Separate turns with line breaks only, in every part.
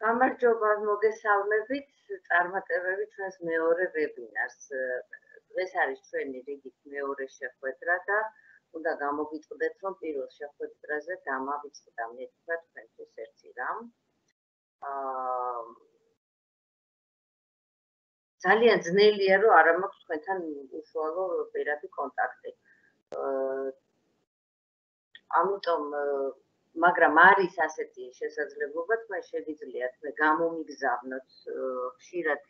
გამარჯობა, მოგესალმებით, წარმატებები ჩვენს მეორე ვებინარს. დღეს არის ჩვენი რიგით მეორე შეხვედრა და უნდა გამოგიტყდეთ, რომ პირველ შეხვედრაზე დამავიწყდა მე თქვა თქვენთვის ერთი რამ. ძალიან ძნელია, რომ არ მაქვს თქვენთან უშუალო პირადი კონტაქტი. ამიტომ მაგრამ არის ასეთი შესაძლებლობა, თქვენ შეგიძლიათ მე გამომიგზავნოთ ხშირად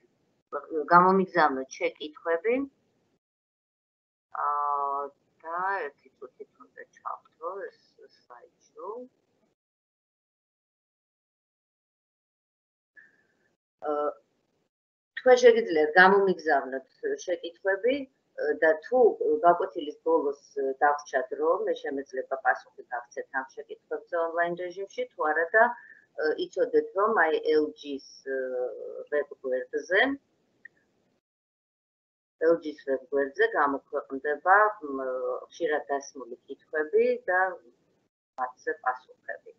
გამომიგზავნოთ შეკითხვები. და ერთი წუთით უნდა ჩავთვალო ეს სლაიდშო. თქვენ შეგიძლიათ გამომიგზავნოთ შეკითხვები და თუ გაკვეთილის ბოლოს დავრჩათ რომ მე შემეძლება პასუხი გავცეთ ამ შეკითხვებზე ონლაინ რეჟიმში, თუ არა და იცოდეთ რომ აი EL.Resources ვებგვერდზე EL.Resources ვებგვერდზე გამოქვეყნდება ხშირად დასმული კითხვები და მათზე პასუხები.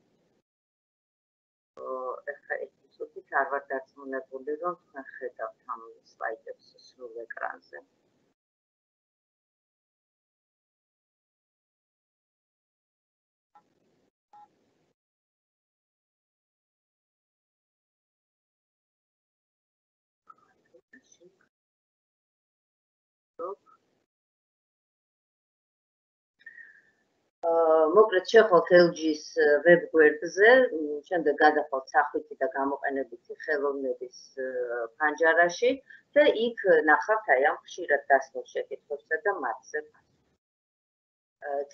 ეხლა ერთი წუთით არ ვარ დარწმუნებული რომ თქვენ ხედავთ ამ სლაიდებს სრულ ეკრანზე. მოკლედ შეხვალთ EL.Resources ვებგვერდზე, შემდეგ გადახვალთ სახვითი და გამოყენებითი ხელოვნების ფანჯარაში და იქ ნახავთ აი ამ ხშირად დასმულ შეკითხვებსა და მათზე.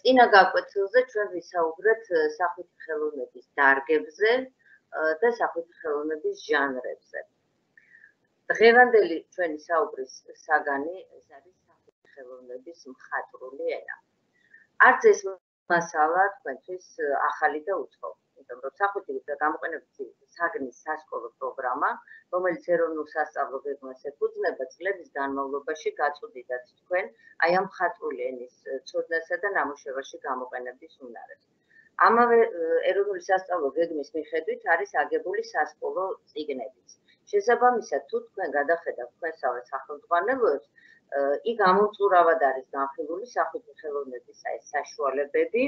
წინა გაკვეთილზე ჩვენ ვისაუბრეთ სახვითი ხელოვნების დარგებზე და სახვითი ხელოვნების ჟანრებზე. დღევანდელი ჩვენი საუბრის საგანი ეს არის სახვითი ხელოვნების მხატვრული ენა. არც ეს მასალა თქვენთვის ახალი და უცხო, იმიტომ რომ სახვითი და გამოყენებითი საგნის სასკოლო პროგრამა, რომელიც ეროვნულ სასწავლო გეგმას ეფუძნება, წლების განმავლობაში გაწვდიდათ თქვენ აი ამ მხატვრული ენის ცოდნასა და ნამუშევარში გამოყენების უნარებს. ამავე ეროვნული სასწავლო გეგმის მიხედვით არის აგებული სასკოლო წიგნებიც. შესაბამისად, თუ თქვენ გადახედავთ თქვენსავე სახელმძღვანელოებს, იქ ამომწურავად არის განხილული სახვითი ხელოვნების აი საშუალებები,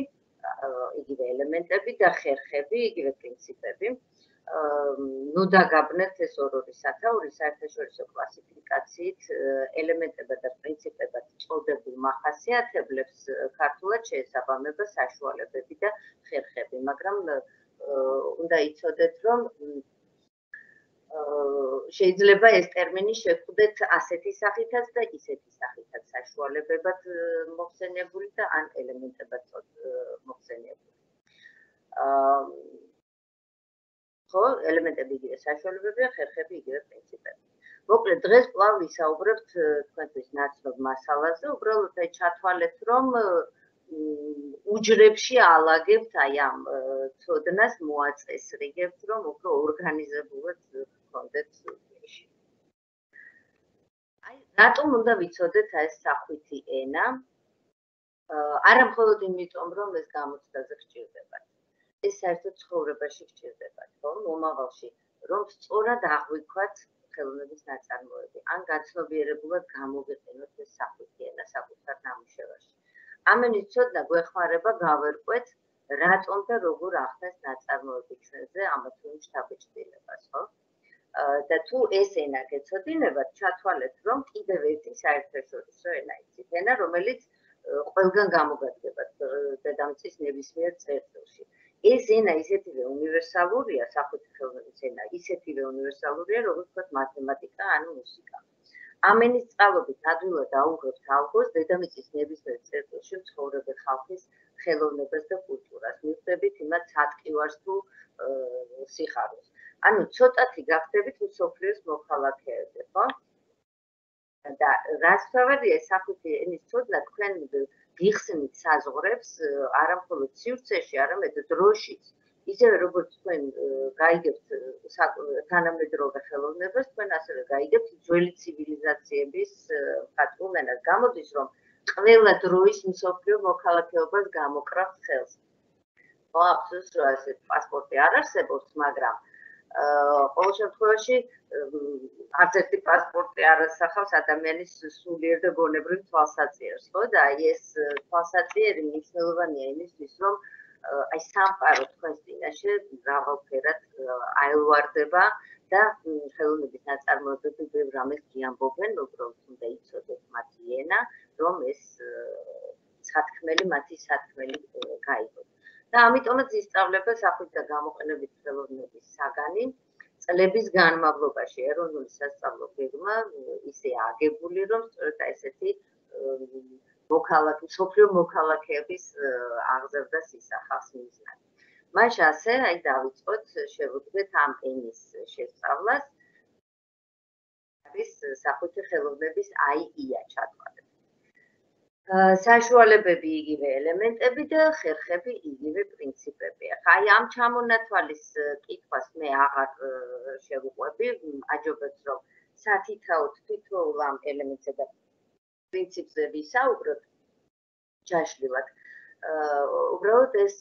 იგივე ელემენტები და ხერხები, იგივე პრინციპები. ნუ დაგაბნევთ ეს ორი სათაური საერთაშორისო კლასიფიკაციით ელემენტებად და პრინციპებად წოდებულ მახასიათებლებს ქართულად შეესაბამება საშუალებები და ხერხები, მაგრამ უნდა იცოდეთ, რომ შეიძლება ეს ტერმინი შევხვდეთ ასეთი სახითაც და ისეთი სახითაც საშუალებებად მოხსენებული და ან ელემენტებად მოხსენებული. ხო, ელემენტები იგივე საშუალებებია, ხერხები იგივე პრინციპები. მოკლედ დღეს კვლავ ვისაუბრებთ თქვენთვის ნაცნობ მასალაზე, უბრალოდ აი ჩათვალეთ, რომ უჯრებში ალაგებთ აი ამ ცოდნას, მოაწესრიგებთ, რომ უფრო ორგანიზებულად გქონდეთ წვეში. აი, რატომ უნდა ვიცოდეთ აი ეს სახვითი ენა? არა მხოლოდ იმიტომ, რომ ეს გამოცდაზე გჭირდებათ. ეს საერთოდ ცხოვრებაში გჭირდებათ, ხო? მომავალში, რომ სწორად აღვიქვათ ხელოვნების ნაწარმოები, ან გაცნობიერებულად გამოვიყენოთ ეს სახვითი ენა საკუთარ ნამუშევარში. ამენის ცოდნა გვეხმარება გავერკვეთ, რატომ და როგორ ახდენს ნაწარმოები ჩვენზე ამა თუ იმ შთაბეჭდილებას, ხო? და თუ ეს ენა გეცოდინებათ, ჩათვალეთ, რომ კიდევ ერთი საერთაშორისო ენა იცით, ენა, რომელიც ყველგან გამოგადგება დედამიწის ნებისმიერ წერტილში. ეს ენა ისეთივე უნივერსალურია, სახვითი ხელოვნების ენა, ისეთივე უნივერსალურია, როგორც ვთქვათ, მათემატიკა ან მუსიკა. ამ ენის წყალობით ადვილად აუღებთ ალღოს დედამიწის ნებისმიერ წერტილში მცხოვრები ხალხის ხელოვნებას და კულტურას, მივხვდებით იმათ სატკივარს თუ სიხარულს. ანუ ცოტათი გახდებით მსოფლიოს მოქალაქეები, ხო? და რაც თავადია სახვითი ენის ცოდნა თქვენ გიხსნით საზღვრებს არა მხოლოდ სივრცეში, არამედ დროშიც. ისევე როგორც თქვენ გაიგებთ თანამედროვე ხელოვნებას, თქვენ ასევე გაიგებთ ძველი ცივილიზაციების მხატვრულ ენას. გამოდის, რომ ყველა დროის მსოფლიო მოქალაქეობას გამოკრავთ ხელს. ხო, აბსოლუტურად ასეთ პასპორტი არ არსებობს, მაგრამ ყოველ შემთხვევაში არც ერთი პასპორტი არ ასახავს ადამიანის სულიერ და გონებრივ თვალსაჩინოს, ხო? და ეს თვალსაჩინო მნიშვნელოვანია იმისთვის, რომ აი სამყარო თქვენს წინაშე მრავალფერად აელვარდება და ხელოვნების ნაწარმოებები ბევრ რამეს გიამბობენ, უბრალოდ უნდა იცოდეთ მათი ენა, რომ ეს სათქმელი მათი სათქმელი გაიგოთ. და ამიტომაც ისწავლება სახვით და გამოყენებითი ხელოვნების საგანი წლების განმავლობაში ეროვნული სასწავლო გეგმა ისე აგებული, რომ სწორედ ესეთი მსოფლიო მოქალაქეების აღზრდას ისახავს მიზნად. მაშ ასე აი დავიწყოთ შევუდგეთ ამ ენის შესწავლას. არის სახვითი ხელოვნების IA ჩატარება. საშუალებები იგივე ელემენტები და ხერხები იგივე პრინციპები. აი ამ ჩამონათვალის კითხვას მე აღარ შევუყვები, აჯობებს რომ სათითაოდ თითოეულ ამ ელემენტზე და პრინციპზე ვისაუბროთ ჯაშლილად. უბრალოდ ეს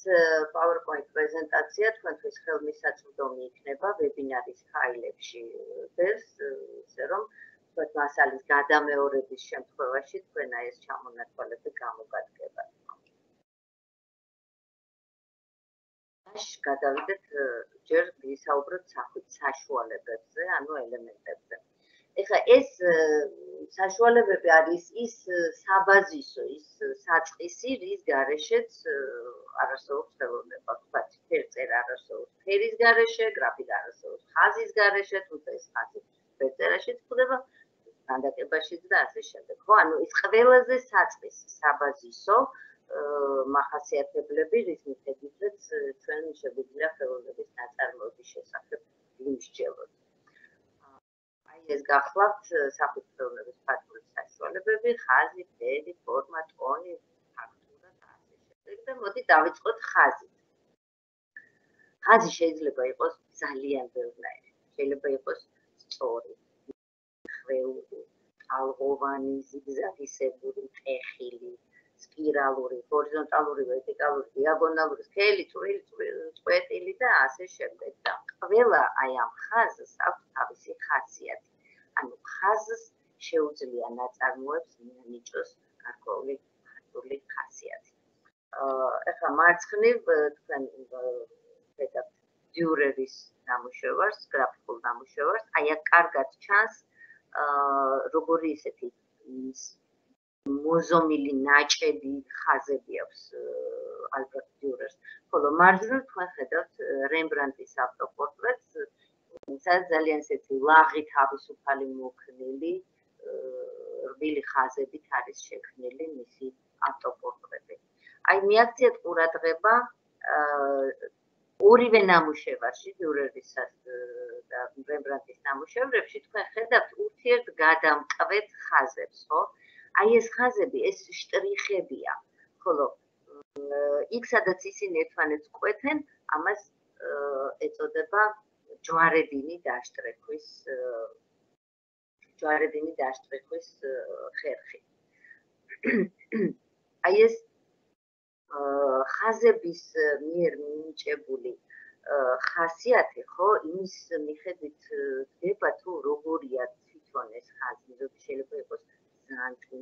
PowerPoint პრეზენტაცია თქვენთვის ხელმისაწვდომი იქნება ვებინარის ფაილებში დევს, ისე რომ მასალის გადამეორების შემთხვევაში თქვენ ეს ჩამონათვალები გამოგადგებათ. მაშ გადავიდეთ ჯერ ვისაუბროთ სახვით საშუალებებზე, ანუ ელემენტებზე. ეხლა ეს საშუალებები არის ის საბაზისო, ის საწყისი, რის გარეშეც არასოდეს ხელოვნება, ვთქვათ, ფერწერა არასოდეს ფერის გარეშე, გრაფიკა არასოდეს ხაზის გარეშე, თუმცა ეს ხაზი ფერწერაშიც ხდება, განდაკებაშიც და ასე შემდეგ. ხო, ანუ ის ყველაზე საწყისი, საბაზისო მახასიათებლები, რის მიხედვითაც ჩვენ შეგვიძლია ხელოვნების ნაწარმოების შესახებ ვიმსჯელოთ. ეს გახლავთ სახვით ხელოვნების ფართობის საშუალებები, ხაზი, ფერი, ფორმა, ტონი, ფაქტურა და ასე შემდეგ და მოდი დავიწყოთ ხაზით. ხაზი შეიძლება იყოს ძალიან ბევრნაირი. შეიძლება იყოს სწორი, ხვეული, ტალღოვანი, ზიგზაგისებური, ტეხილი, სპირალური, ჰორიზონტალური, ვერტიკალური, დიაგონალური, სქელი, წყვეტილი და ასე შემდეგ. და ყველა აი ამ ხაზს აქვს თავისი ხასიათი. ანუ ხაზს შეუძლია ნაწარმოებს მიანიჭოს გარკვეული ფაქტური ხასიათი. ეხლა მარცხნივ თქვენ ხედავთ დიურერის ნამუშევარს, გრაფიკულ ნამუშევარს, აი აქ კარგად ჩანს როგორი ისეთი მოზომილი ნაჭები ხაზები აქვს ალბათ დიურერს. ხოლო მარჯვნივ თქვენ ხედავთ რემბრანდტის ავტოპორტრეტს, სადაც ძალიან ისეთი ლაღი თავისუფალი მოქნილი რბილი ხაზებით არის შექმნილი მისი ავტოპორტრეტი. აი მიაქციეთ ყურადღება ორივე ნამუშევარში, დიურერისა და რემბრანდტის ნამუშევრებში თქვენ ხედავთ ურთიერთგადამკვეთ ხაზებს, ხო? აი ეს ხაზები, ეს შტრიხებია, ხოლო იქ სადაც ისინი ერთმანეთს კვეთენ, ამას ეწოდება ჯვარედინი დაშტრიხვის ხერხი. აი ეს ხაზების მიერ მინიჭებული ხასიათი, ხო, იმის მიხედვით დგება თუ როგორია თვითონ ეს ხაზი, ზოგი შეიძლება იყოს ზანტი,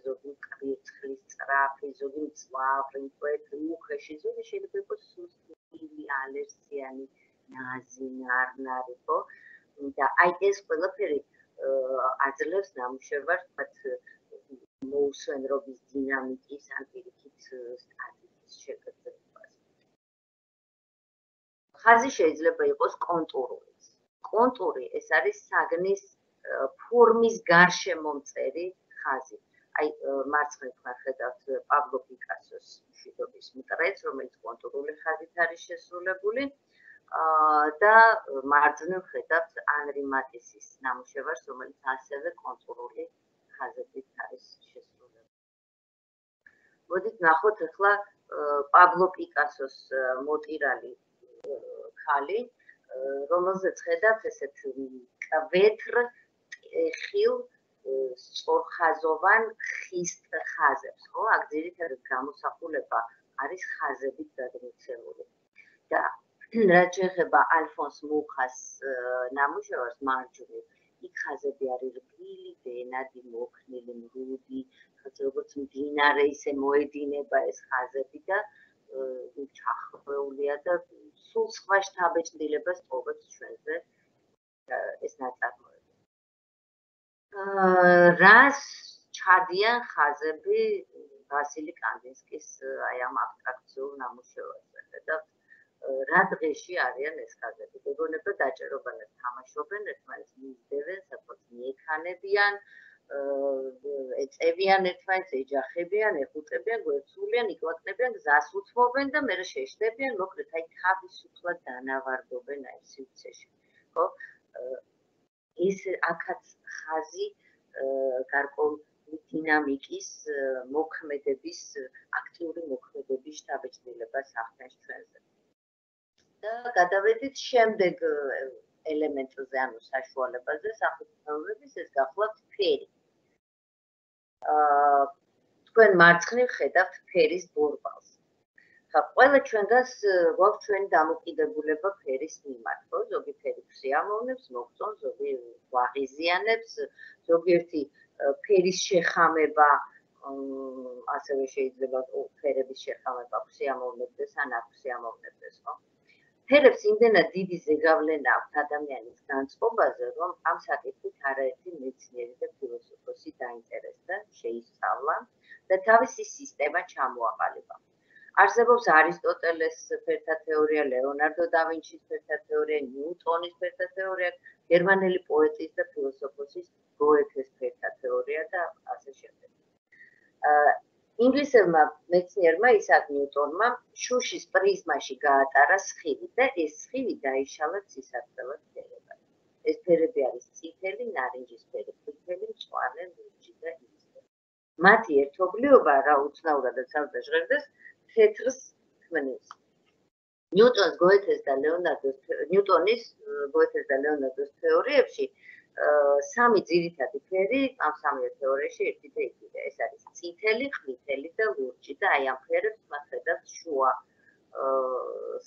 ზოგი კვირცხლის სწრაფი, ზოგი მწვავრი, მკვეთრი, უხეში, ზოგი შეიძლება იყოს სუსტი, ალერსიანი, ნაზი, ნარნარი, ხო? და აი ეს ყველაფერი აძლევს ნამუშევარს, თქვათ, მოუსვენრობის დინამიკის, ან პირიქით სტატიკის შეგრძნებას. ხაზი შეიძლება იყოს კონტურული. კონტური ეს არის საგნის ფორმის გარშემომწერი ხაზი. აი მარცხნივ თქვენ ხედავთ პაბლო პიკასოს მშვიდობის მტრედს, რომელიც კონტურული ხაზით არის შესრულებული. და მარჯვნივ ხედავთ ანრი მატისის ნამუშევარს, რომელიც ასევე კონტურული ხაზებით არის შესრულებული. მოდით ნახოთ ახლა პაბლო პიკასოს მოტირალი ქალი, რომელზეც ხედავთ ესეთ კვეთრ, ტეხილ, სწორხაზოვან ხისტ ხაზებს, ხო? აქ ძირითადად გამოსახულება არის ხაზებით გადმოცემული. და რაც შეეხება ალფონს მუხას ნამუშევარს მარჯვნივ, იქ ხაზები არის რბილი, დენადი, მოქნილი, მრუდი, როგორც მდინარე ისე მოედინება ეს ხაზები და ჩახვეულია და სულ სხვა შთაბეჭდილებას ტოვებს ჩვენზე ეს ნაწარმოები. რას ჩადიან ხაზები ვასილი კანდინსკის აი ამ აბსტრაქციულ ნამუშევარზე და რა დღეში არიან ეს ხაზები? გეგონება დაჭერობანად თამაშობენ, ერთმანეთს მისდევენ, სადღაც მიექანებიან, ეწევიან ერთმანეთს, ეჯახებიან, ეხუტებიან, გვერდსულიან, იკვაკნებიან, გზას უთმობენ და მერე შეშდებიან, მოკლედ აი თავისუფლად დანავარდობენ აი სივრცეში. ხო? ის აქაც ხაზი გარკვეული დინამიკის მოქმედების, აქტიური მოქმედების შთაბეჭდილებას ახდენს ჩვენზე. და გადავედით შემდეგ ელემენტზე, ანუ საშუალებაზე, სახვითი ხელოვნების, ეს გახლავთ ფერი. თქვენ მარცხნივ ხედავთ ფერის ბორბალს. ყველა ჩვენგანს გვაქვს ჩვენი დამოკიდებულება ფერის მიმართ, ხო? ზოგი ფერი ქსიამოვნებს, მოგწონს, ზოგი გვაღიზიანებს, ზოგიერთი ფერის შეხამება, ასევე შეიძლება ფერების შეხამება ქსიამოვნებდეს ან არ ქსიამოვნებდეს, ხო? ფერებს იმდენად დიდი ზეგავლენა აქვს ადამიანის განწყობაზე, რომ ამ საკითხით არაერთი მეცნიერი და ფილოსოფოსი დაინტერესდა, შეისწავლა და თავისი სისტემა ჩამოაყალიბა. არსებობს არისტოტელეს ფერთა თეორია, ლეონარდო და ვინჩის ფერთა თეორია, ნიუტონის ფერთა თეორია, გერმანელი პოეტის და ფილოსოფოსის გოეთეს ფერთა თეორია და ასე შემდეგ. ინგლისელმა მეცნიერმა ისააკ ნიუტონმა შუშის პრიზმაში გაატარა სხივი და ეს სხივი დაიშალა ცისარტყელად ფერებად. ეს ფერები არის წითელი, ნარინჯისფერი, ყვითელი, მწვანე, ლურჯი და იისფერი. მათი ერთობლიობა რა უცნაურადაც არ დაჟღერდეს თეთრს ქმნის. ნიუტონის, გოეთეს და ლეონარდოს თეორიებში სამი ძირითადი ფერი ამ სამი თეორიაში ერთი და იგივე. ეს არის წითელი, ყვითელი და ლურჯი და აი ამ ფერებს მათ ხედავთ შუა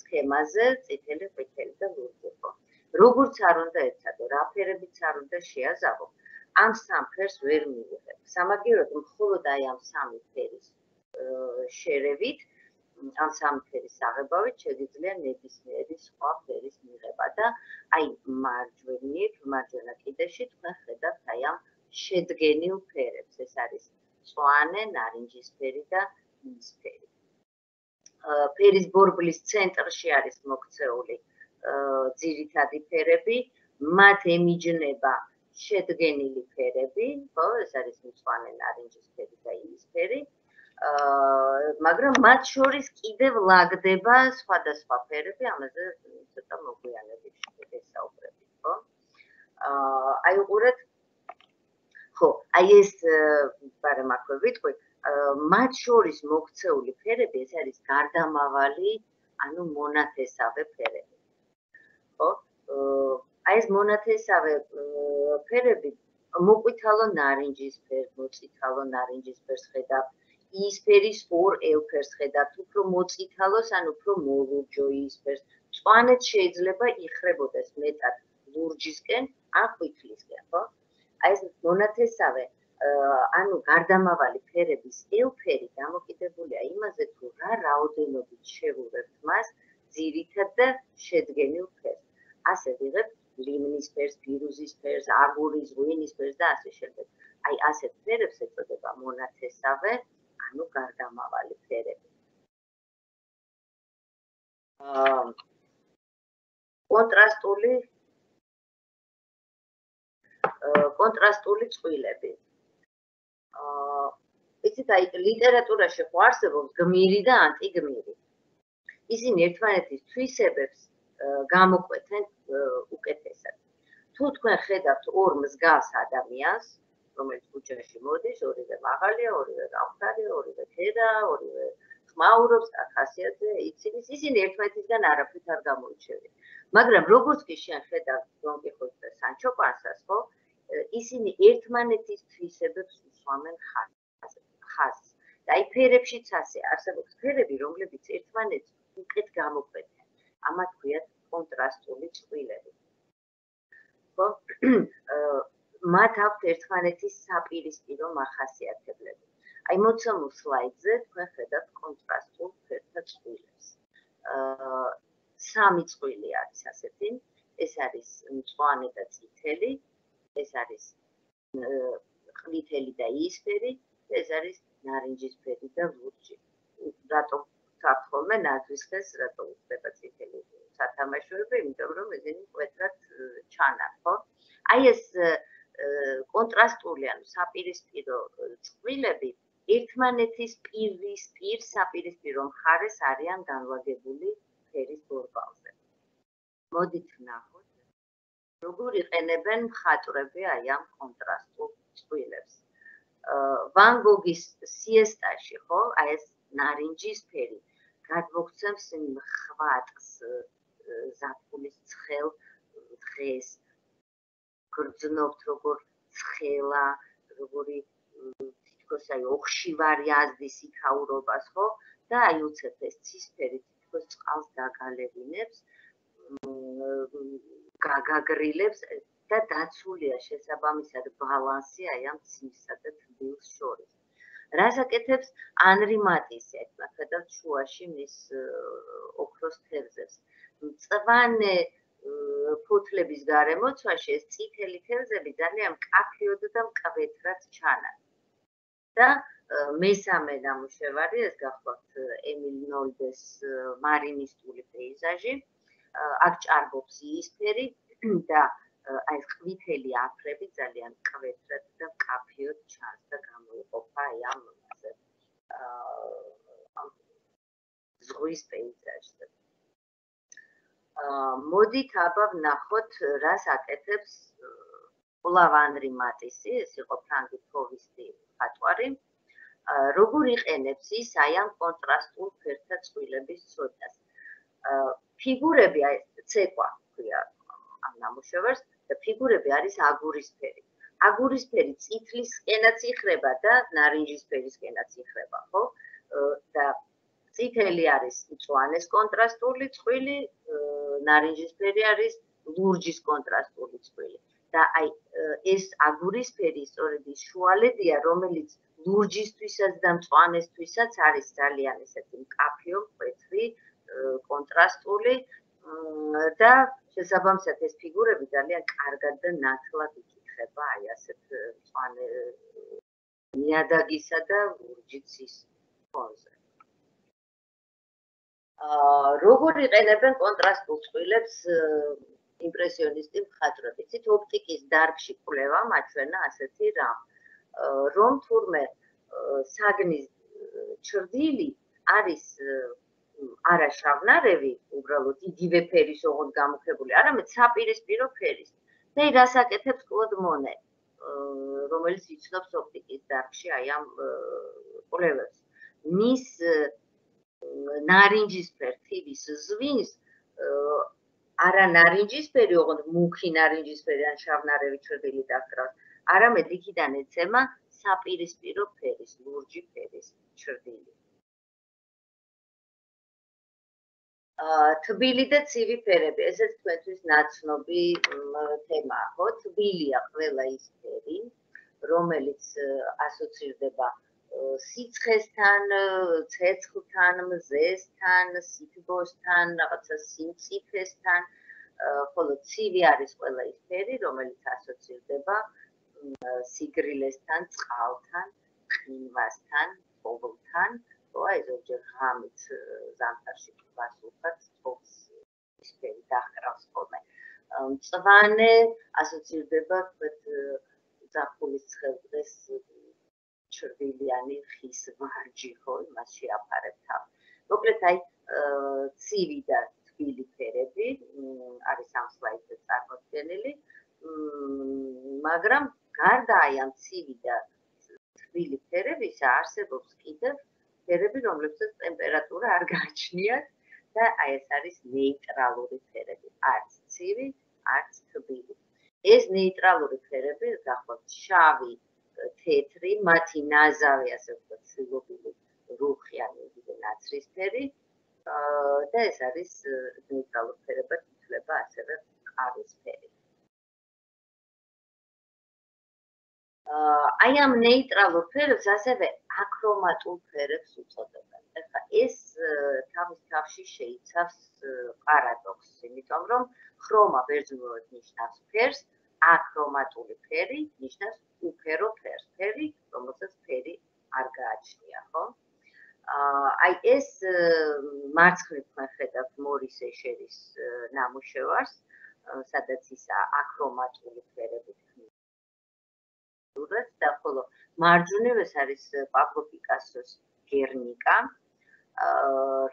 სქემაზე, წითელი, ყვითელი და ლურჯი. როგორც არ უნდა ეცადო, რა ფერებიც არ უნდა შეაზავო, ამ სამ ფერს ვერ მივიღებ. სამაგიეროდ მხოლოდ აი ამ სამი ფერის შერევით, ამ სამი ფერის აღებავით შეგიძლია ნებისმიერი სხვა ფერის მიღება და აი მარჯვენა კიდეში თქვენ ხედავთ აი ამ შედგენილ ფერებს. ეს არის მწვანე, ნარინჯისფერი და იისფერი. ფერის ბორბლის ცენტრში არის მოქცეული ძირითადი ფერები, მათ ემიჯნება შედგენილი ფერები, ხო, ეს არის მწვანე, ნარინჯისფერი და იისფერი. მაგრამ მათ შორის კიდევ ლაგდება სხვადასხვა ფერები, ამაზე ცოტა მოგვიანებით ვესაუბრებით, ხო? აი უყურეთ, ხო, აი ეს ბარემ აქვე ვიტყვი, მათ შორის მოქცეული ფერები, ეს არის გარდამავალი, ანუ მონათესავე ფერები. ხო? აი ეს მონათესავე ფერები მოყვითალო ნარინჯისფერს, მოწითალო ნარინჯისფერს ხედავთ, იისფერის ორ ელფერს ხედავთ, უფრო მოწითალოს ან უფრო მოლურჯო იისფერს. მწვანეც შეიძლება იხრებოდეს მეტად ლურჯისკენ ან ყვითლისკენ, ხო? აი ეს მონათესავე, ანუ გარდამავალი ფერების ელფერი დამოკიდებულია იმაზე, თუ რა რაოდენობით შევურებთ მას ძირითად და შედგენილ ფერს. ასე ვიღებთ ლიმნის ფერს, ფირუზის ფერს, აგურის, ღვინის ფერს და ასე შემდეგ. აი ასეთ ფერებს ეწოდება მონათესავე, ანუ გარდამავალი ფერები. კონტრასტული წყვილები. იცით, აი ლიტერატურაში ხო არსებობს გმირი და ანტიგმირი. ისინი ერთმანეთის თვისებებს გამოკვეთენ უკეთესად. თუ თქვენ ხედავთ ორ მსგავს ადამიანს, რომელიც ქუჩაში მოდის, ორივე მაღალია, ორივე გამხდარია, ორივე ქედა, ორივე ხმაურობს, ხასიათზე იცის, ისინი ერთმანეთისგან არაფრით არ გამოირჩევიან. მაგრამ როგორც კი შენ ხედავ დონ კიხოტს და სანჩო პანსას, ხო? ისინი ერთმანეთის თვისებებს უსვამენ ხაზს. და აი ფერებშიც ასე არსებობს ფერები, რომლებიც ერთმანეთს უკეთ გამოკვეთენ. ამათ ქვიათ კონტრასტული წყვილები. ხო? მათ აქვთ ერთმანეთის საპირისპირო მახასიათებლები. აი მოცემულ სლაიდზე თქვენ ხედავთ კონტრასტულ ფერთა წყვილებს. სამი წყვილი არის ასეთი, ეს არის მწვანე და წითელი, ეს არის ყვითელი და იისფერი, ეს არის ნარინჯისფერი და ლურჯი. რატომ გქონდა ნაძვის ხეს, რატომ უხდება წითელი სათამაშოები, იმიტომ რომ ისინი მკვეთრად ჩანან, ხო? აი ეს კონტრასტული ანუ საპირისპირო წყვილები ერთმანეთის პირისპირ საპირისპირო მხარეს არიან განლაგებული ფერის ბორბალზე. მოდით ვნახოთ, როგორ იყენებენ მხატვრები აი ამ კონტრასტულ წყვილებს. ვან გოგის სიესტაში, ხო, აი ეს ნარინჯისფერი გადმოგცემს ხვატს, ზაფხულის ცხელ დღეს, გრძნობთ როგორ ცხელა, როგორი თითქოს აი ოხშივარი აზდის იქაურობას, ხო? და აი უცებ ეს ცისფერი თითქოს წყალს გაგალევინებს, გაგაგრილებს და დაცულია შესაბამისად ბალანსი აი ამ ცივსა და თბილს შორის. რას აკეთებს ანრი მატისი, აი ხედავთ შუაში მის ოქროს თევზებს. მწვანე ფოთლების გარემოცვაში ეს წითელი თევზები ძალიან მკაფიოდ და მკვეთრად ჩანან. და მესამე ნამუშევარი, ეს გახლავთ ემილ ნოლდეს მარინისტული პეიზაჟი, აქ ჭარბობს იისფერი და აი ყვითელი აფრები ძალიან მკვეთრად და მკაფიოდ ჩანს და გამოიყოფა აი ამ ზღვის პეიზაჟზე. მოდით აბა ვნახოთ, რას აკეთებს კვლავ ანრი მატისი, ეს იყო ფრანგი ფოვისტი მხატვარი, როგორ იყენებს ის აი ამ კონტრასტულ ფერთა წყვილების ცოდნას. ფიგურები, აი ცეკვა ქვია ამ ნამუშევარს და ფიგურები არის აგურისფერი. აგურისფერი წითლისკენაც იხრება და ნარინჯისფერისკენაც იხრება, ხო? და წითელი არის მწვანეს კონტრასტული წყვილი, ნარინჯისფერი არის ლურჯის კონტრასტული წყვილი. და აი ეს აგურისფერი სწორედ ის შუალედია, რომელიც ლურჯისთვისაც და მწვანესთვისაც არის ძალიან ესეთი მკაფიო, მკვეთრი, კონტრასტული და შესაბამისად ეს ფიგურები ძალიან კარგად და ნათლად იკითხება აი ასეთ მწვანე ნიადაგისა და ლურჯის ფონზე. როგორ იყენებენ კონტრასტულ წყვილებს იმპრესიონისტი მხატვრები? ცით ოპტიკის დარგში კვლევა მაჩვენა ასეთი რამ, რომ თურმე საგნის ჩრდილი არის არა შავნარევი, უბრალოდ იგივე ფერის ოღონდ გამოხებული, არამედ საპირისპირო ფერის. და რას აკეთებს კლოდ მონე, რომელიც იცნობს ოპტიკის დარგში აი ამ კვლევებს. მის ნარინჯისფერ თივის ზვინს არა ნარინჯისფერი, ოღონდ მუქი ნარინჯისფერი ან შავნარევი ჩრდილი დაჰკრავს, არამედ იქიდან ეცემა საპირისპირო ფერის, ლურჯი ფერის ჩრდილი. თბილი და ცივი ფერები, ესეც თქვენთვის ნაცნობი თემაა, ხო? თბილია ყველა ის ფერი, რომელიც ასოცირდება სიცხესთან, ცეცხლთან, მზესთან, სითბოსთან, რაღაცა სიმწიფესთან, ხოლო ცივი არის ყველა ის ფერი, რომელიც ასოცირდება სიგრილესთან, წყალთან, ყინვასთან, პოვლთან, ხო, აი ზოგჯერ ღამით ზამთარში ყბას უხად, წყობს ის ფერი დაჰკრავს ხოლმე. მწვანე ასოცირდება თქვენ ზაფხულის ცხელდღეს ჩრდილიანი ხის ვარჯი, ხო, იმას შეაფარებთ თავს. მოკლედ აი ცივი და თბილი ფერები არის ამ სლაიდზე წარმოდგენილი, მაგრამ გარდა აი ამ ცივი და თბილი ფერებისა არსებობს კიდევ ფერები, რომლებსაც ტემპერატურა არ გააჩნიათ და აი ეს არის ნეიტრალური ფერები, არც ცივი, არც თბილი. ეს ნეიტრალური ფერები გახლავთ შავი, თეთრი, მათი ნაზავი, ასე ვთქვათ, შვილობილი რუხი ან იგივე ნაცრისფერი და ეს არის ნეიტრალურ ფერებად ითვლება ასევე ყავის ფერი. აი ამ ნეიტრალურ ფერებს ასევე აქრომატულ ფერებს უწოდებენ. ეხლა ეს თავის თავში შეიცავს პარადოქსს, იმიტომ რომ ხრომა ბერძნულად ნიშნავს ფერს, აქრომატული ფერი ნიშნავს უფერო ფერს, ფერი, რომელსაც ფერი არ გააჩნია, ხო? აი ეს მარცხნივ ხედავთ მორის ეშერის ნამუშევარს, სადაც ის აქრომატული ფერებით და ხოლო მარჯვნივ ეს არის პაბლო პიკასოს გერნიკა.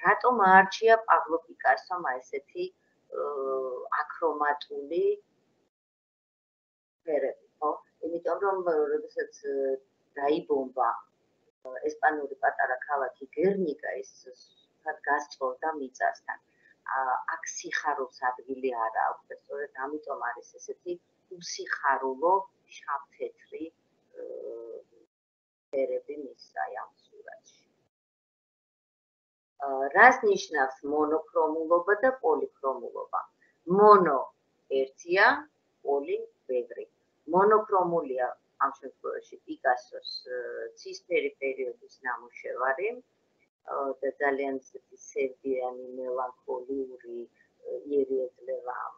რატომ აარჩია პაბლო პიკასომ ესეთი აქრომატული ფერები, ხო? იმიტომ რომ როდესაც დაიბომბა ესპანური პატარა ქალაქი გერნიკა, ის გასწორდა მიწასთან. აქ სიხარულს ადგილი არ აქვს და სწორედ ამიტომ არის ესეთი უსიხარულო შავ-თეთრი ფერები მის აი ამ სურათში. რას ნიშნავს მონოქრომულობა და პოლიქრომულობა? მონო ერთია, პოლი ბევრი. მონოქრომულია ამ შემთხვევაში პიკასოს ცისფერი პერიოდის ნამუშევარი და ძალიან სევდიანი, მელანქოლიური იერი ეძლევა ამ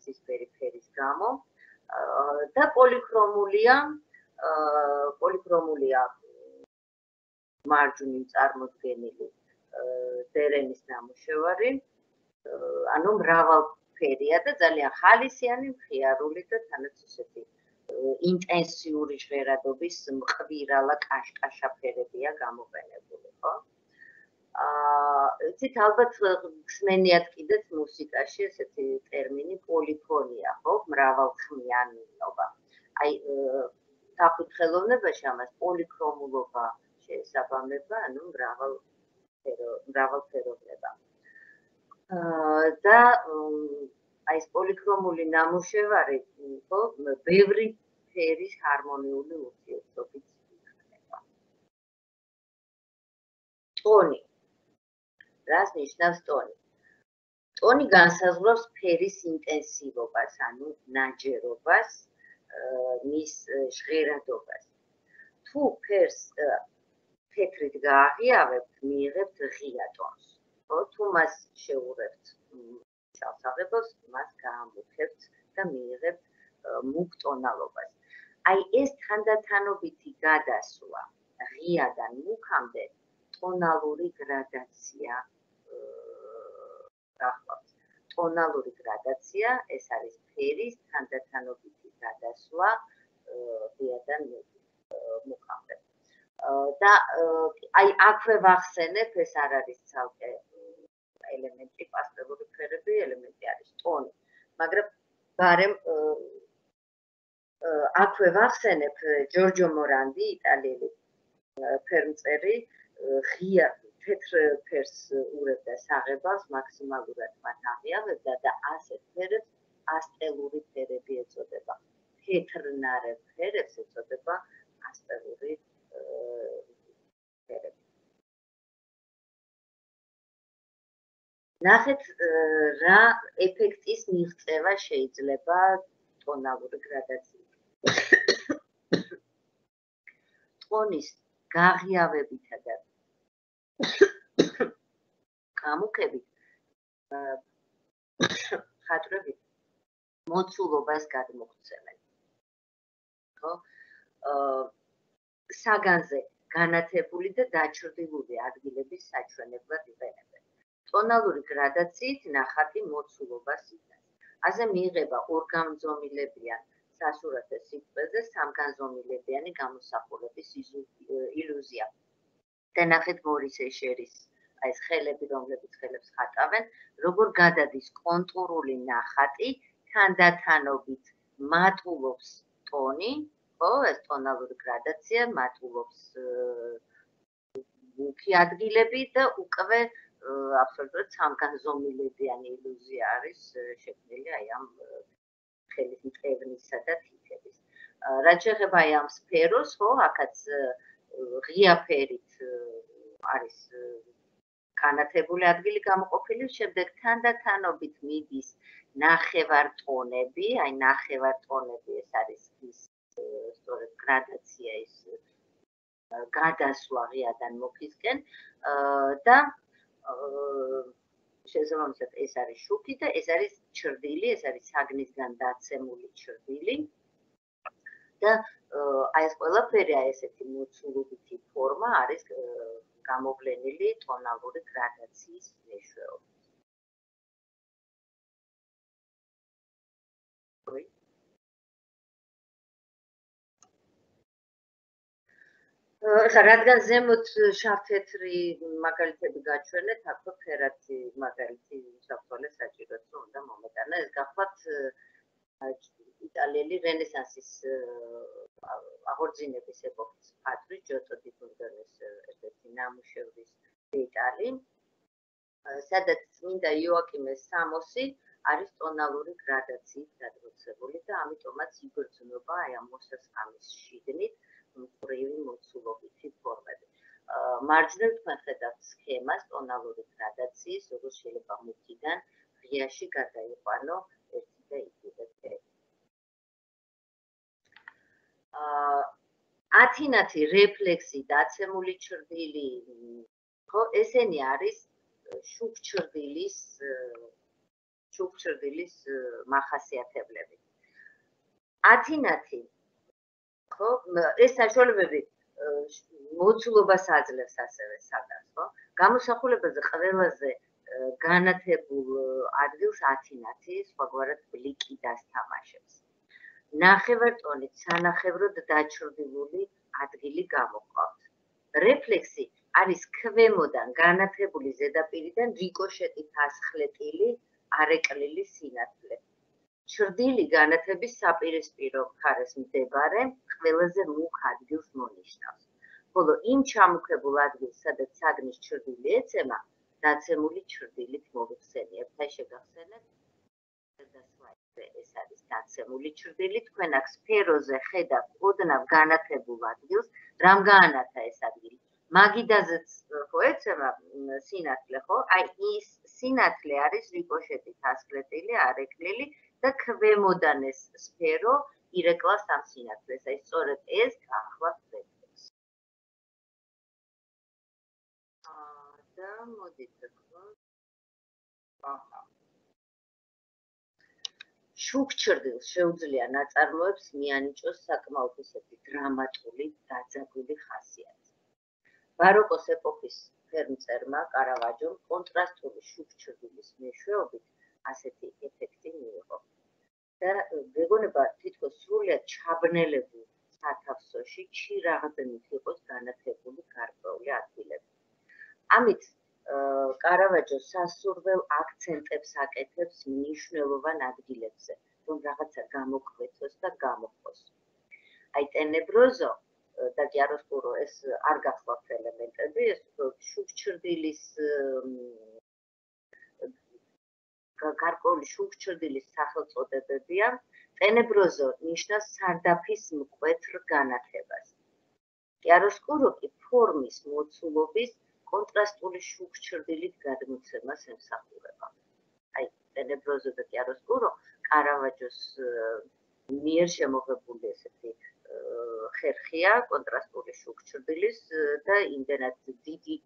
ცისფერი ფერის გამო. და პოლიქრომულია მარჯვნივ წარმოდგენილი დერენის ნამუშევარი, ანუ მრავალფერია და ძალიან ხალისიანი, მხიარული და თანაც ისეთი ინტენსიური ჟღერადობის მყვირალა კაშკაშა ფერებია გამოყენებული, ხო? იცით, ალბათ ხსნენიათ კიდეც მუსიკაში ესეთი ტერმინი პოლიფონია, ხო? მრავალხმიანობა. აი, სახვითი ხელოვნებაში ამას პოლიქრომულობა შეესაბამება, ანუ მრავალფეროვნება. და აი ეს პოლიქრომული ნამუშევარი, ხო, ბევრი ფერის ჰარმონიული ურთიერთობით იქნება. ტონი. რას ნიშნავს ტონი? ტონი განსაზღვრავს ფერის ინტენსივობას, ანუ ნაჯერობას, მის ჟღერადობას. თუ ფერს თეთრით გააღიავებთ, მიიღებთ ღია ტონს. თუ მას შეურევთ შავსაღებელს, მას გაამუქებთ და მიიღებთ მუქ ტონალობას. აი ეს თანდათანობითი გადასვლა ღიადან მუქამდე ტონალური გრადაცია გახლავთ. ტონალური გრადაცია ეს არის ფერის თანდათანობითი გადასვლა ღიადან მუქამდე. და აი აქვე ვახსენებ, ეს არ არის ცალკე ელემენტი, პასტელური ფერები, ელემენტი არის ტონი. მაგრამ გარემ აქვე ვახსენებ ჯორჯო მორანდი, იტალიელი ფერმწერი, ღია თეთრ ფერს ურევდა საღებავს, მაქსიმალურად მათ აღიავებდა და ასეთ ფერებს პასტელური ფერები ეწოდება. თეთრნარევ ფერებს ეწოდება პასტელური ფერები. ნახეთ, რა ეფექტის მიღწევა შეიძლება ტონალური გრადაციით. ტონის გაღიავებითა და გამუქებით ხატრები მოცულობას გადმოგვცემენ. ხო? საგანზე განათებული და დაჩრდილული ადგილების საჩვენებლად იყენებენ. ტონალური გრადაციით ნახატი მოცულობას იტანს. ასე მიიღება ორგანზომილებიან სასურათო სიკვდილზე სამგანზომილებიანი გამოსახულების ილუზია. და ნახეთ მორის ეშერის ეს ხელები, რომლებიც ხელებს ხატავენ, როგორ გადადის კონტურული ნახატი, თანდათანობით მატულობს ტონი, ხო, ეს ტონალური გრადაცია მატულობს მუქი ადგილები და უკვე აბსოლუტურად სამგანზომილებიანი ილუზია არის შექმნილი აი ამ ხელის მტევნისა და თითების. რაც შეეხება აი ამ სფეროს, ხო, აქაც ღია ფერით არის განათებული ადგილი გამოყოფილი, შემდეგ თანდათანობით მიდის ნახევარტონები, აი ნახევარტონები ეს არის ის სწორედ გრადაცია ის გადასვლა ღიადან მოქისკენ და შესაბამისად ეს არის შუქი და ეს არის ჩრდილი, ეს არის საგნისგან დაცემული ჩრდილი და აი ეს ყველაფერი აი ესეთი მოცულობითი ფორმა არის გამოვლენილი ტონალური გრადაციის მეშვეობით. რადგან ზემოთ შავ-თეთრი მაგალითები გაჩვენეთ, აქ ფერადი მაგალითი საფრთხე საჭიროა, უნდა მომეტანა. ეს გახლავთ იტალიელი რენესანსის აღორძინების ეპოქის მხატვრის ჯოტო დი ბურგონის ერთ-ერთი ნამუშევრის დეტალი, სადაც წმინდა იოაკიმეს სამოსი არის ტონალური გრადაციით გადმოცემული და ამიტომაც იგრძნობა აი ამ მოსასხამის შიგნით მკვრივი მოცულობითი ფორმები. მარჯვნივ თქვენ ხედავთ სქემას ტონალური გრადაციის, როგორც შეიძლება მუქიდან ღიაში გადაიყვანო ერთი და იგივე ფერი. 10 რეფლექსი, დაცემული ჩრდილი, ხო, ესენი არის შუქჩრდილის მახასიათებლები. 10 ხო, ეს საშუალებები მოცულობას აძლევს ასევე სადაც, ხო? გამოსახულებაზე ყველაზე განათებულ ადგილს 10 სხვაგვარად ბლიკი დასთამაშებს. ნახევარტონით სანახევროდ დაჩრდილული ადგილი გამოყავთ. რეფლექსი არის ქვემოდან განათებული ზედაპირიდან რიკოშეტით ასხლეტილი არეკლილი სინათლე. ჩრდილი განათების საპირისპირო მხარეს მდებარე ყველაზე მუქ ადგილს მონიშნავს. ხოლო იმ ჩამუქებულ ადგილს, სადაც საგნის ჩრდილი ეცემა, დაცემული ჩრდილით მოვიხსენიებთ. აი შეგახსენეთ, ეს არის დაცემული ჩრდილი. თქვენ აქ სფეროზე ხედავთ ოდნავ განათებულ ადგილს, რამ გაანათა ეს ადგილი. მაგიდაზეც ხო ეცემა სინათლე, ხო? აი ის სინათლე არის რიკოშეტით ასხლეტილი არეკლილი და ქვემოდან ეს სფერო ირეკლავს ამ სინათლეს. აი სწორედ ეს გახლავთ რეფლექსი. და მოდით ვთქვათ. აჰა. შუქჩრდილს შეუძლია ნაწარმოებს მიანიჭოს საკმაოდ ისეთი დრამატული დაძაბული ხასიათი. ბაროკოს ეპოქის ფერმწერმა კარავაჯომ კონტრასტული შუქჩრდილის მეშვეობით ასეთი ეფექტი მიიღო. და მეგონება თითქოს სრულიად ჩაბნელებულ სათავსოში ჩირაღდნით იყოს განათებული გარკვეული ადგილები. ამით კარავაჯო სასურველ აქცენტებს აკეთებს მნიშვნელოვან ადგილებზე, რომ რაღაცა გამოკვეთოს და გამოხოს. აი ტენებროზო და კიაროსკურო ეს არ გახლავთ ელემენტები, ეს შუქჩრდილის გარკვეული შუქჩრდილის სახელწოდებებია. ტენებროზო ნიშნავს სარდაფის მკვეთრ განათებას. კიაროსკურო კი ფორმის მოცულობის კონტრასტული შუქჩრდილით გადმოცემას ემსახურება. აი ტენებროზო და კიაროსკურო კარავაჯოს მიერ შემოღებული ესეთი ხერხია კონტრასტული შუქჩრდილის და იმდენად დიდი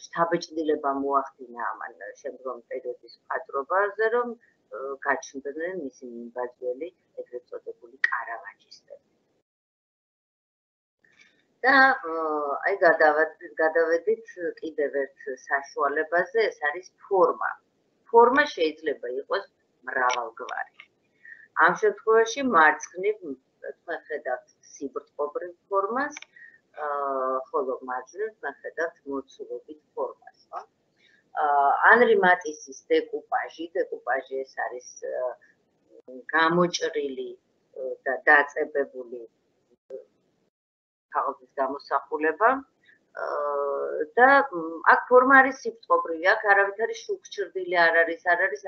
შთაბეჭდილება მოახდინა ამან შემდგომ პერიოდის მხატვრობაზე, რომ გაჩნდნენ მისი მიმბაძველი ეგრეთ წოდებული კარავაჯისტები. და აი გადავედით კიდევ ერთ საშუალებაზე, ეს არის ფორმა. ფორმა შეიძლება იყოს მრავალგვარი. ამ შემთხვევაში მარცხნივ თქვენ ხედავთ სიბრტყობრივ ფორმას, ხოლო მარჯვნივ თქვენ ხედავთ მოცულობით ფორმას, ხო? ანრი მატისის დეკუპაჟი ეს არის გამოჭრილი და დაწებებული ქაღალდის გამოსახულება და აქ ფორმა არის სიბრტყობრივი, აქ არავით არის შუქჩრდილი არ არის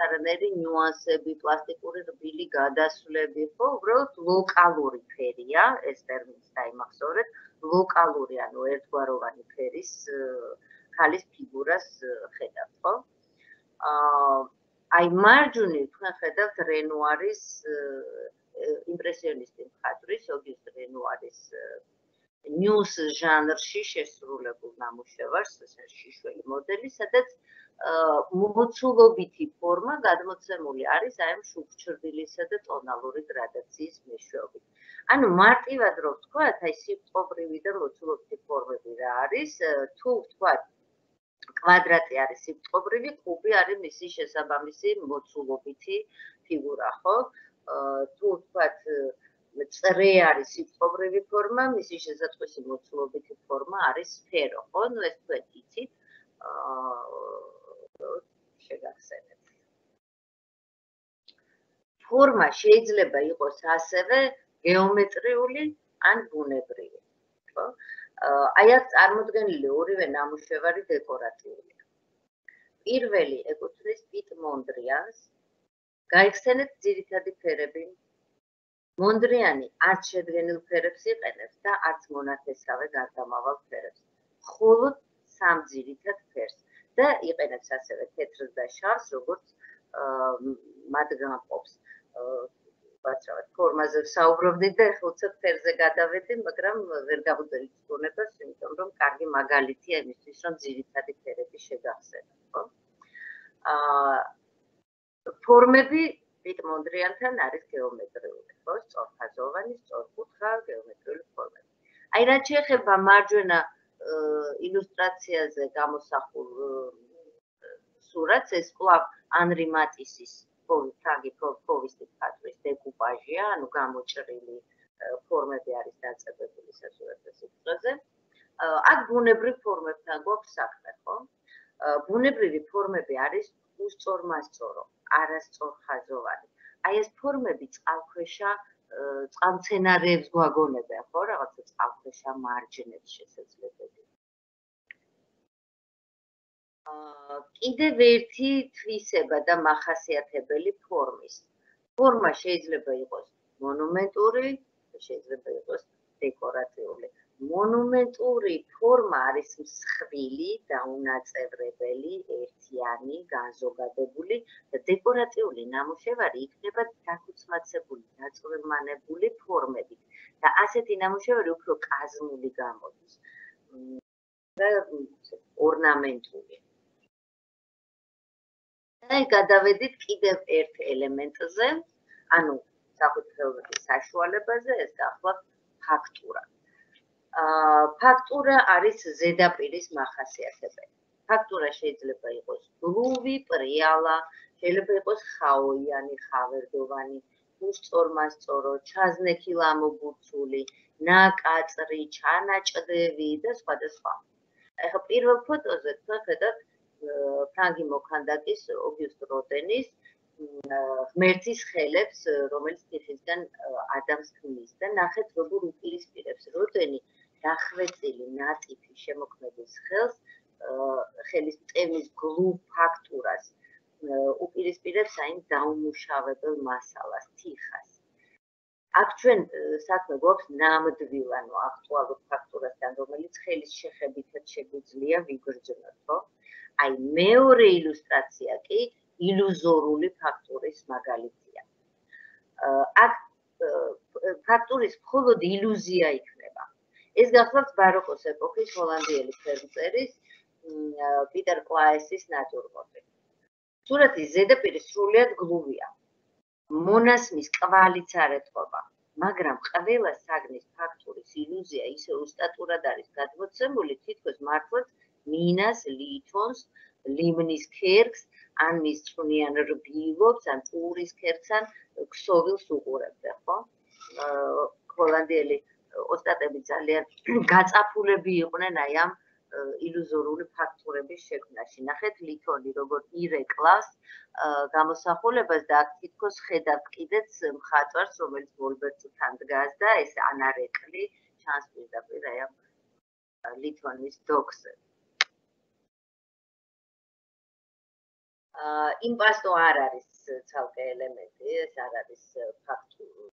არანაირი ნიუანსები, პლასტიკური რბილი გადასვლები, ხო, უბრალოდ ლოკალური ფერია, ეს ტერმინს დაიმახსოვრეთ, ლოკალური, ანუ ერთგვაროვანი ფერის ქალის ფიგურას ხედავთ, ხო? აი მარჯვნივ თქვენ ხედავთ რენუარის იმპრესიონისტი მხატვრის, ოგიუსტ რენუარის ნიუს ჟანრში შესრულებულ ნამუშევარს, შიშველი მოდელი, სადაც მოცულობითი ფორმა გადმოცემული არის აი ამ შუქჩრდილისა და ტონალური გრადაციის მეშვეობით. ანუ მარტივად რო ვთქვათ, აი სიბრტყობრივი და მოცულობითი ფორმები რა არის, თუ ვთქვათ კვადრატი არის სიბრტყობრივი, კუბი არის მისი შესაბამისი მოცულობითი ფიგურა, ხო? თუ ვთქვათ წრე არის სიბრტყობრივი ფორმა, მისი შესაწყისი მოცულობითი ფორმა არის სფერო, ხო? ნუ ეს თქვენ იცით. შეგახსენებთ. ფორმა შეიძლება იყოს ასევე გეომეტრიული ან ბუნებრივი, ხო? აი აქ წარმოდგენილი ორივე ნამუშევარი დეკორატიულია. პირველი ეკუთვნის პიტ მონდრიანს. გაიხსენეთ ძირითადი ფერები. მონდრიანი არც შედგენილ ფერებს იყენებს და არც მონათესავე გარდამავალ ფერებს. მხოლოდ სამ ძირითად ფერს და იყენებს ასევე თეთრს და შავს, როგორც მათ გამყოფს. ვაცრავად, ფორმაზე ვსაუბრობდით და ეხლა უცებ ფერზე გადავედი, მაგრამ ვერ გავუძელით ზღუნებას, იმიტომ რომ კარგი მაგალითია იმისთვის, რომ ძირითადი ფერები შეგახსენოთ, ხო? ფორმები პიტ მონდრიანთან არის გეომეტრიული, ხო? სწორხაზოვანი, სწორკუთხა გეომეტრიული ფორმები. აი რაც შეეხება მარჯვენა ილუსტრაციაზე გამოსახულ სურათს, ეს კვლავ ანრი მატისის ფრანგი პოვისტი მხატვრის დეკუპაჟია, ანუ გამოჭრილი ფორმები არის დაწებებული სასურათო სიბრტყეზე. აქ ბუნებრივ ფორმებთან გვაქვს საქმე, ხო? ბუნებრივი ფორმები არის უსწორმასწორო, არასწორხაზოვანი. აი ეს ფორმები წყალქვეშა წყალმცენარეებს გვაგონებენ, ხო, რაღაცა წყალქვეშა მარჯნებს შესაძლებელი. კიდევ ერთი თვისება და მახასიათებელი ფორმის. ფორმა შეიძლება იყოს მონუმენტური, შეიძლება იყოს დეკორატიული. მონუმენტური ფორმა არის მსხვილი, დაუნაწევრებელი, ერთიანი, განზოგადებული და დეკორატიული ნამუშევარი იქნება დაქუცმაცებული, დაწვრილმანებული ფორმებით და ასეთი ნამუშევარი უფრო კაზმული გამოდის და ორნამენტული. და გადავედით კიდევ ერთ ელემენტზე, ანუ სახვითი ხელოვნების საშუალებაზე, ეს გახლავთ ფაქტურა. ფაქტურა არის ზედაპირის მახასიათებელი. ფაქტურა შეიძლება იყოს გლუვი, პრიალა, შეიძლება იყოს ხაოიანი, ხავერდოვანი, უსწორმასწორო, ჩაზნექილ ამობურცული, ნაკაწრი, ჩანაჭდევი და სხვა და სხვა. ეხლა პირველ ფოტოზე თქვენ ხედავთ ფრანგი მოქანდაკის ოგიუსტ როდენის ღმერთის ხელებს, რომელიც თიხისგან ადამს ქმნის და ნახეთ როგორ უპირისპირებს როდენი დახვეწილი ნატიფი შემოქმედის ხელს, ხელის მტევნის გლუვ ფაქტურას უპირისპირებს აი დაუმუშავებელ მასალას, თიხას. აქ ჩვენ საქმე გვაქვს ნამდვილ, ანუ აქტუალურ ფაქტურასთან, რომელიც ხელის შეხებითაც შეგვიძლია ვიგრძნოთ, ხო? აი მეორე ილუსტრაცია კი ილუზორული ფაქტურის მაგალითია. აქ ფაქტურის მხოლოდ ილუზია იქნება. ეს გახლავთ ბაროკოს ეპოქის ჰოლანდიელი ფერმწერის პიტერ კლაესის ნატურმორტი. სურათის ზედაპირი სრულიად გლუვია. მონასმის კვალიც არ ეტყობა, მაგრამ ყველა საგნის ფაქტურის ილუზია ისე უსტატურად არის გადმოცემული, თითქოს მართლაც მინას, ლითონს, ლიმნის ქერქს, ან მის წვნიან რბილობს, ან პურის ქერქს, ან ქსოვილს უყურებდა, ხო? ჰოლანდიელი ოსტატები ძალიან გაწაფულები იყვნენ აი ამ ილუზორული ფაქტურების შექმნაში. ნახეთ ლითონი როგორ ირეკლავს გამოსახულებას და აქ თითქოს ხედავთ კიდეც მხატვარს, რომელიც ვოლბერტთან დგას და ეს ანარეკლი ჩანს პირდაპირ აი ამ ლითონის დოქზე. იმპასტო არ არის ცალკე ელემენტი, ეს არ არის ფაქტური.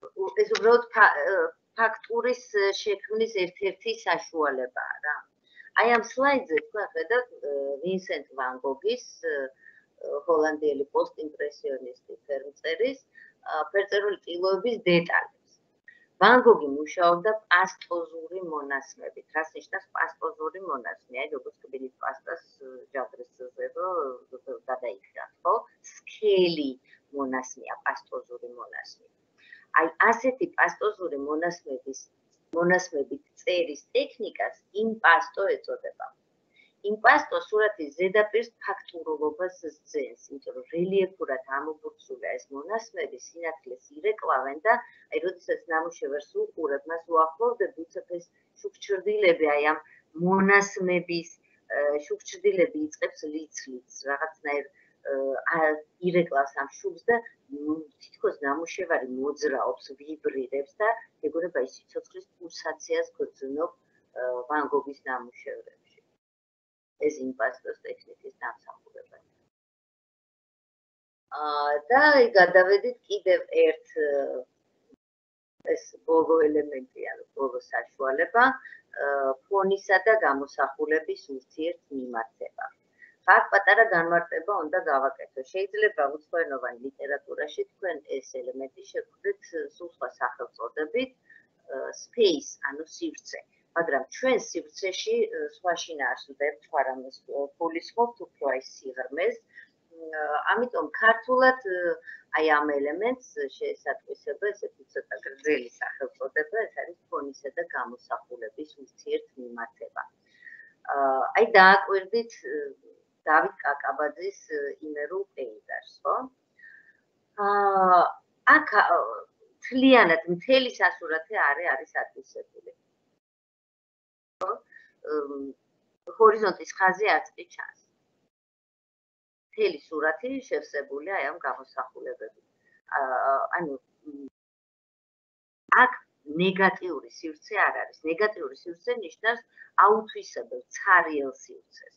ეს უბრალოდ ფაქტურის შექმნის ერთ-ერთი საშუალებაა რა. აი ამ სლაიდზე თქვენ ხედავთ ვინსენტ ვან გოგის ჰოლანდიელი პოსტიმპრესიონისტი ფერმწერის ფერწერული ტილოების დეტალებს. ვან გოგი მუშაობდა პასტოზური მონასმებით. რას ნიშნავს პასტოზური მონასმი? აი როგორც კბილის პასტას ჯაგრისზე გადაიქრათ, ხო? სქელი მონასმია პასტოზური მონასმი. აი ასეთი პასტოზური მონასმებით წერის ტექნიკას იმპასტო ეწოდება. იმპასტო სურათის ზედაპირს ფაქტურულობას სძენს, იმიტომ რომ რელიეფურად ამობურცულია ეს მონასმები, სინათლეს ირეკლავენ და აი როდესაც ნამუშევარს უყურებ, მას უახლოვდები, უცებ ეს შუქჩრდილები, აი ამ მონასმების შუქჩრდილები იწყებს ლიცლიც, რაღაცნაირ ირეკლავს ამ შუბს და თითქოს ნამუშევარი მოძრაობს, ვიბრირებს და ეგონება ის სიცოცხლის პულსაციას გრძნობ ვან გოგის ნამუშევრებში. ეს იმპასტოს ტექნიკის დამსახურება. და გადავედით კიდევ ერთ ეს ბოლო ელემენტი, ანუ ბოლო საშუალება, ფონისა და გამოსახულების ურთიერთმიმართება. აქ პატარა განმარტება უნდა გავაკეთო. შეიძლება უცხოენოვან ლიტერატურაში თქვენ ეს ელემენტი შეგხვდეთ სულ სხვა სახელწოდებით, space, ანუ სივრცე. მაგრამ ჩვენ სივრცეში სხვა შინაარს ვდებთ, სხვა რამეს გულისხმობთ, უფრო აი სიღრმეს. ამიტომ ქართულად აი ამ ელემენტს შეესატყვისება ესეთი ცოტა გრძელი სახელწოდება, ეს არის ფონისა და გამოსახულების ურთიერთმიმართება. აი დააკვირდით დავით კაკაბაძის იმერულ პეიზაჟს, ხო? აქ მთლიანად მთელი სასურათი არის ატვისებული. ჰორიზონტის ხაზი არც კი ჩანს. მთელი სურათი შევსებულია აი ამ გამოსახულებებით. ანუ აქ ნეგატიური სივრცე არ არის. ნეგატიური სივრცე ნიშნავს აუთვისებელ, ცარიელ სივრცეს.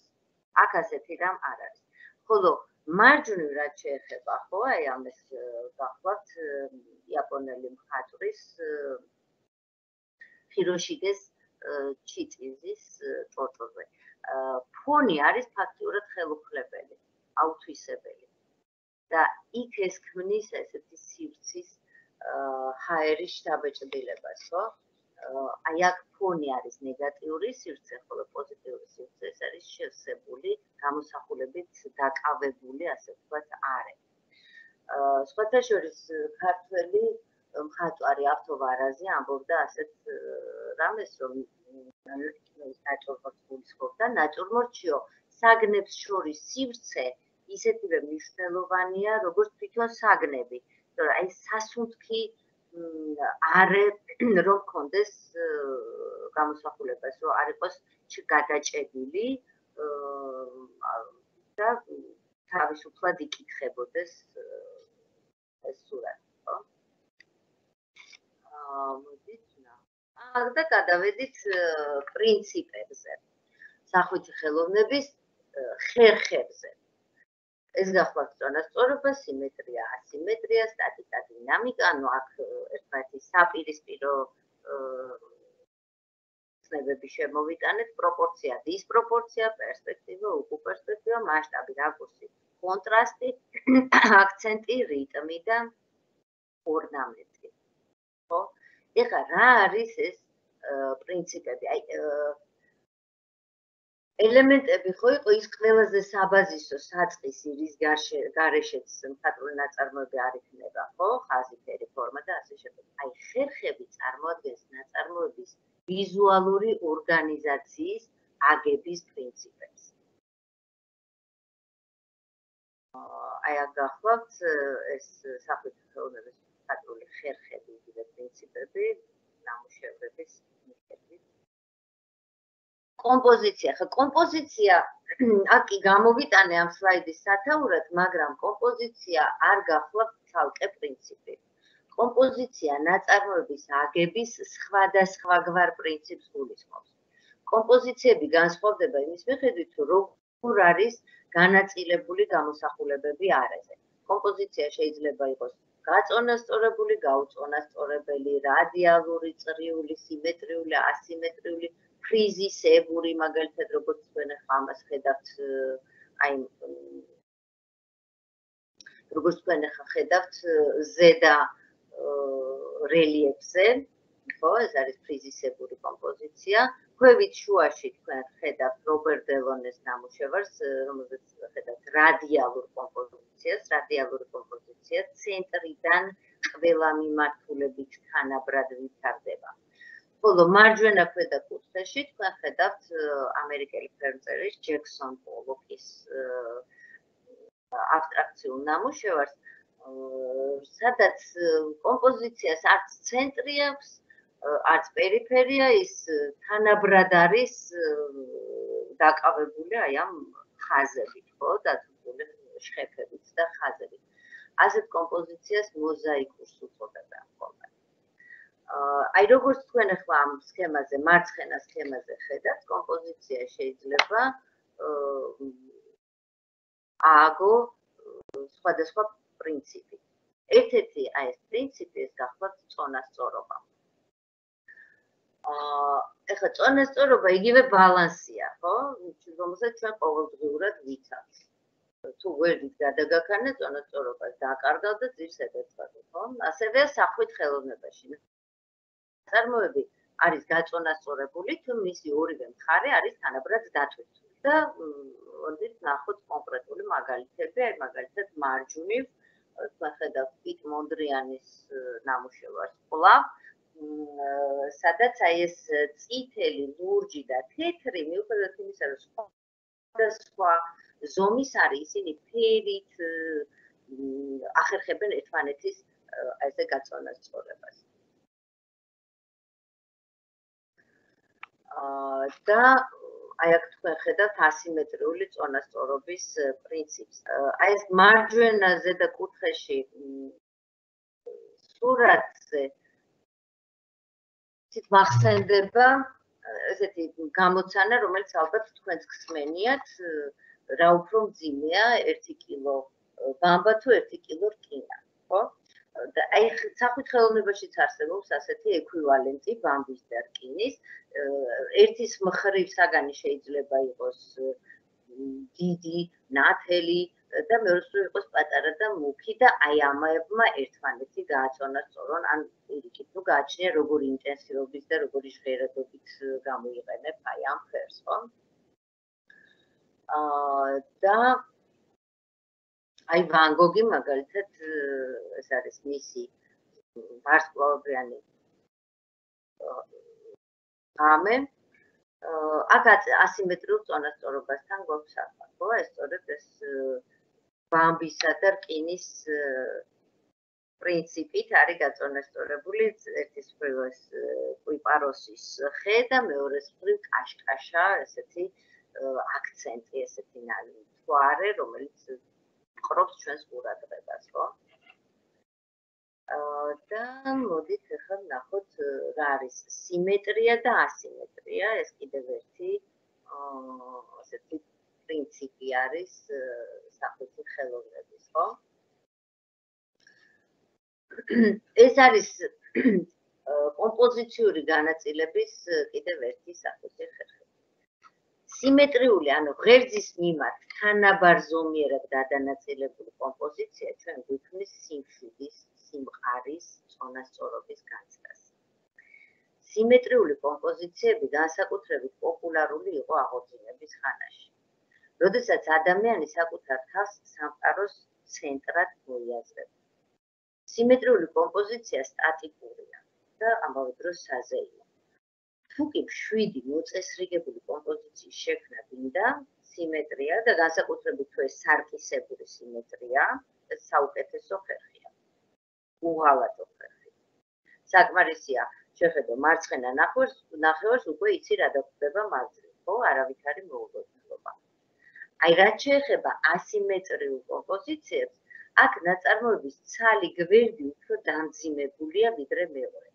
აქ ასეთი რამ არ არის. ხოლო მარჯვნივ რაც შეეხება, ხო, აი ამას გახლავთ იაპონელი მხატვრის ჰიროშიგეს ჩიტიზის ჭოჭოზე. ფონი არის ფაქტიურად ხელუხლებელი, აუთვისებელი. და იქ ეს ქმნის ესეთი სივრცის ჰაერის შთაბეჭდილებას, ხო? აი აქ ფონი არის ნეგატიური სივრცე, ხოლო პოზიტიური სივრცე ეს არის შევსებული, გამოსახულებით დაკავებული, ასე ვთქვათ, არე. სხვათა შორის ქართველი მხატვარი ავთო ვარაზი ამბობდა ასეთ რამეს, რომ ნაჭურმორს გულისხმობდა, ნაჭურმორჩიო საგნებს შორის სივრცე ისეთივე მნიშვნელოვანია, როგორც თვითონ საგნები. აი სასუნთქი არე რომ კონდეს გამოსახულებას, რომ არ იყოს გადაჭედილი და თავისუფლად იკითხებოდეს ეს სურათი, ხო? მოდით და გადავედით პრინციპებზე. სახვითი ხელოვნების ხერხებზე. ეს გახლავთ წონასწორობა, სიმეტრია, ასიმეტრია, სტატიკა, დინამიკა, ანუ აქ ერთმანეთის საპირისპირო ცნებები შემოვიტანეთ, პროპორცია, დისპროპორცია, პერსპექტივა, უკუპერსპექტივა, მასშტაბი, რაკურსი, კონტრასტი, აქცენტი, რიტმი და ორნამენტი. ხო? ეხლა რა არის ეს პრინციპები? აი ელემენტები ხო იყო ის ყველაზე საბაზისო საწყისი, რის გარეშეც მხატვრული ნაწარმოები არ იქნება, ხო? ხაზი, ფერი, ფორმა და ასე შემდეგ. აი ხერხები წარმოადგენს ნაწარმოების ვიზუალური ორგანიზაციის აგების პრინციპებს. აი აქ გახლავთ ეს სახვითი ხელოვნების მხატვრული ხერხები, იგივე პრინციპები, ნამუშევრების მიხედვით. კომპოზიცია, ხო, კომპოზიცია აქ კი გამოვიტანე ამ სლაიდის სათაურად, მაგრამ კომპოზიცია არ გახლავთ ცალკე პრინციპი. კომპოზიცია ნაწარმოების აგების სხვადასხვაგვარ პრინციპს გულისხმობს. კომპოზიციები განსხვავდება იმის მიხედვით, როგორ არის განაწილებული გამოსახულებები არეზე. კომპოზიცია შეიძლება იყოს გაწონასწორებული, გაუწონასწორებელი, რადიალური, წრიული, სიმეტრიული, ასიმეტრიული, ფრიზისებური, მაგალითად, როგორც თქვენ ახლა ამას ხედავთ, აი როგორც თქვენ ახლა ხედავთ ზედა რელიეფზე, ხო, ეს არის ფრიზისებური კომპოზიცია. ქვევით შუაში თქვენ ხედავთ რობერტ დელონეს ნამუშევარს, რომელზეც ხედავთ რადიალურ კომპოზიციას, ცენტრიდან ყველა მიმართულებით თანაბრად ვითარდება. ხოლო მარჯვენა ქვედა კუთხეში თქვენ ხედავთ ამერიკელი ფერმწერის ჯექსონ პოლოკის აბსტრაქციულ ნამუშევარს, სადაც კომპოზიციას არც ცენტრი აქვს, არც პერიფერია, ის თანაბრად არის დაკავებული აი ამ ხაზებით, ხო, დაწვდილი შხეფებით და ხაზებით. ასეთ კომპოზიციას მოზაიკურს უწოდება ხოლმე. აი როგორც თქვენ ახლა ამ სქემაზე, მარცხენა სქემაზე ხედავთ, კომპოზიცია შეიძლება ააგო სხვადასხვა პრინციპით. ერთ-ერთი აი ეს პრინციპი ეს გახლავთ წონასწორობა. ეხლა წონასწორობა იგივე ბალანსია, ხო? რომელსაც ჩვენ ყოველდღიურად ვიცავთ. თუ ვერდით გადაგაქანე წონასწორობას დაკარგავთ და ძირს ებეცვათ, ხო? ასევეა სახვით ხელოვნებაში. წარმოები არის გაწონასწორებული, თუ მისი ორივე მხარე არის თანაბრად დატვირთული და მოდით ნახოთ კონკრეტული მაგალითები, აი მაგალითად მარჯვნივ, თქვენ ხედავთ პიტ მონდრიანის ნამუშევარს კვლავ, სადაც აი ეს წითელი, ლურჯი და თეთრი, მიუხედავად იმისა, რომ სხვადასხვა ზომის არის, ისინი ფერით ახერხებენ ერთმანეთის ესე გაწონასწორებას. და აი აქ თქვენ ხედავთ ასიმეტრიული წონასწორობის პრინციპს. აი ეს მარჯვენა ზედა კუთხეში სურათზე ცით მახსენდება ესეთი გამოცანა, რომელიც ალბათ თქვენც გსმენიათ, რა უფრო მძიმეა 1 კილო ბამბა თუ 1 კილო რკინა, ხო? და აი სახვით ხელოვნებაშიც არსებობს ასეთი ექვივალენტი ბამბის და რკინის. ერთის მხრივ საგანი შეიძლება იყოს დიდი, ნათელი და მეორეს მხრივ იყოს პატარა და მუქი და აი ამაებმა ერთმანეთი გააწონასწორონ, ან პირიქით თუ გააჩნია როგორი ინტენსივობის და როგორი ჟღერადობით გამოიყენებ აი ამ ფერს, ხო? და აი ვან გოგი მაგალითად ეს არის მისი ვარსკვლავებიანი ღამე. აქ ასიმეტრიულ წონასწორობასთან გვაქვს საქმე, ხო? ეს სწორედ ეს ბამბისა და რკინის პრინციპით არის გაწონასწორებული, ერთის მხრივ ეს კვიპაროსის ხე და მეორეს მხრივ კაშკაშა, ესეთი აქცენტი, ესეთი მთვარე, რომელიც ყრობს ჩვენს ყურადღებას, ხო? და მოდით ახლა ვნახოთ რა არის სიმეტრია და ასიმეტრია, ეს კიდევ ერთი ასეთი პრინციპი არის სახვითი ხელოვნების, ხო? ეს არის კომპოზიციური განაწილების კიდევ ერთი სახვითი ხერხი. სიმეტრიული, ანუ ღერძის მიმართ თანაბარ ზომიერად გადანაწილებული კომპოზიცია ჩვენ გვიქმნის სიმშვიდის, სიმყარის, წონასწორობის განცდას. სიმეტრიული კომპოზიციები განსაკუთრებით პოპულარული იყო აღორძინების ხანაში, როდესაც ადამიანი საკუთარ თავს სამყაროს ცენტრად მოიაზრებდა. სიმეტრიული კომპოზიცია სტატიკურია და ამავე დროს საზეიმო. თუ კი მშვიდი მოწესრიგებული კომპოზიციის შექმნა გინდა, სიმეტრია და განსაკუთრებით თუ ეს სარკისებური სიმეტრია, ეს საუკეთესო ხერხია. უღალატო ხერხი. საკმარისია, შეხედო მარცხენა ნახევარს უკვე იცი რა დაგვდება მარჯვნივ, ხო, არავითარი მოულოდნელობა. აი რაც შეეხება ასიმეტრიულ კომპოზიციებს, აქ ნაწარმოების ცალი გვერდი უფრო დამძიმებულია ვიდრე მეორე.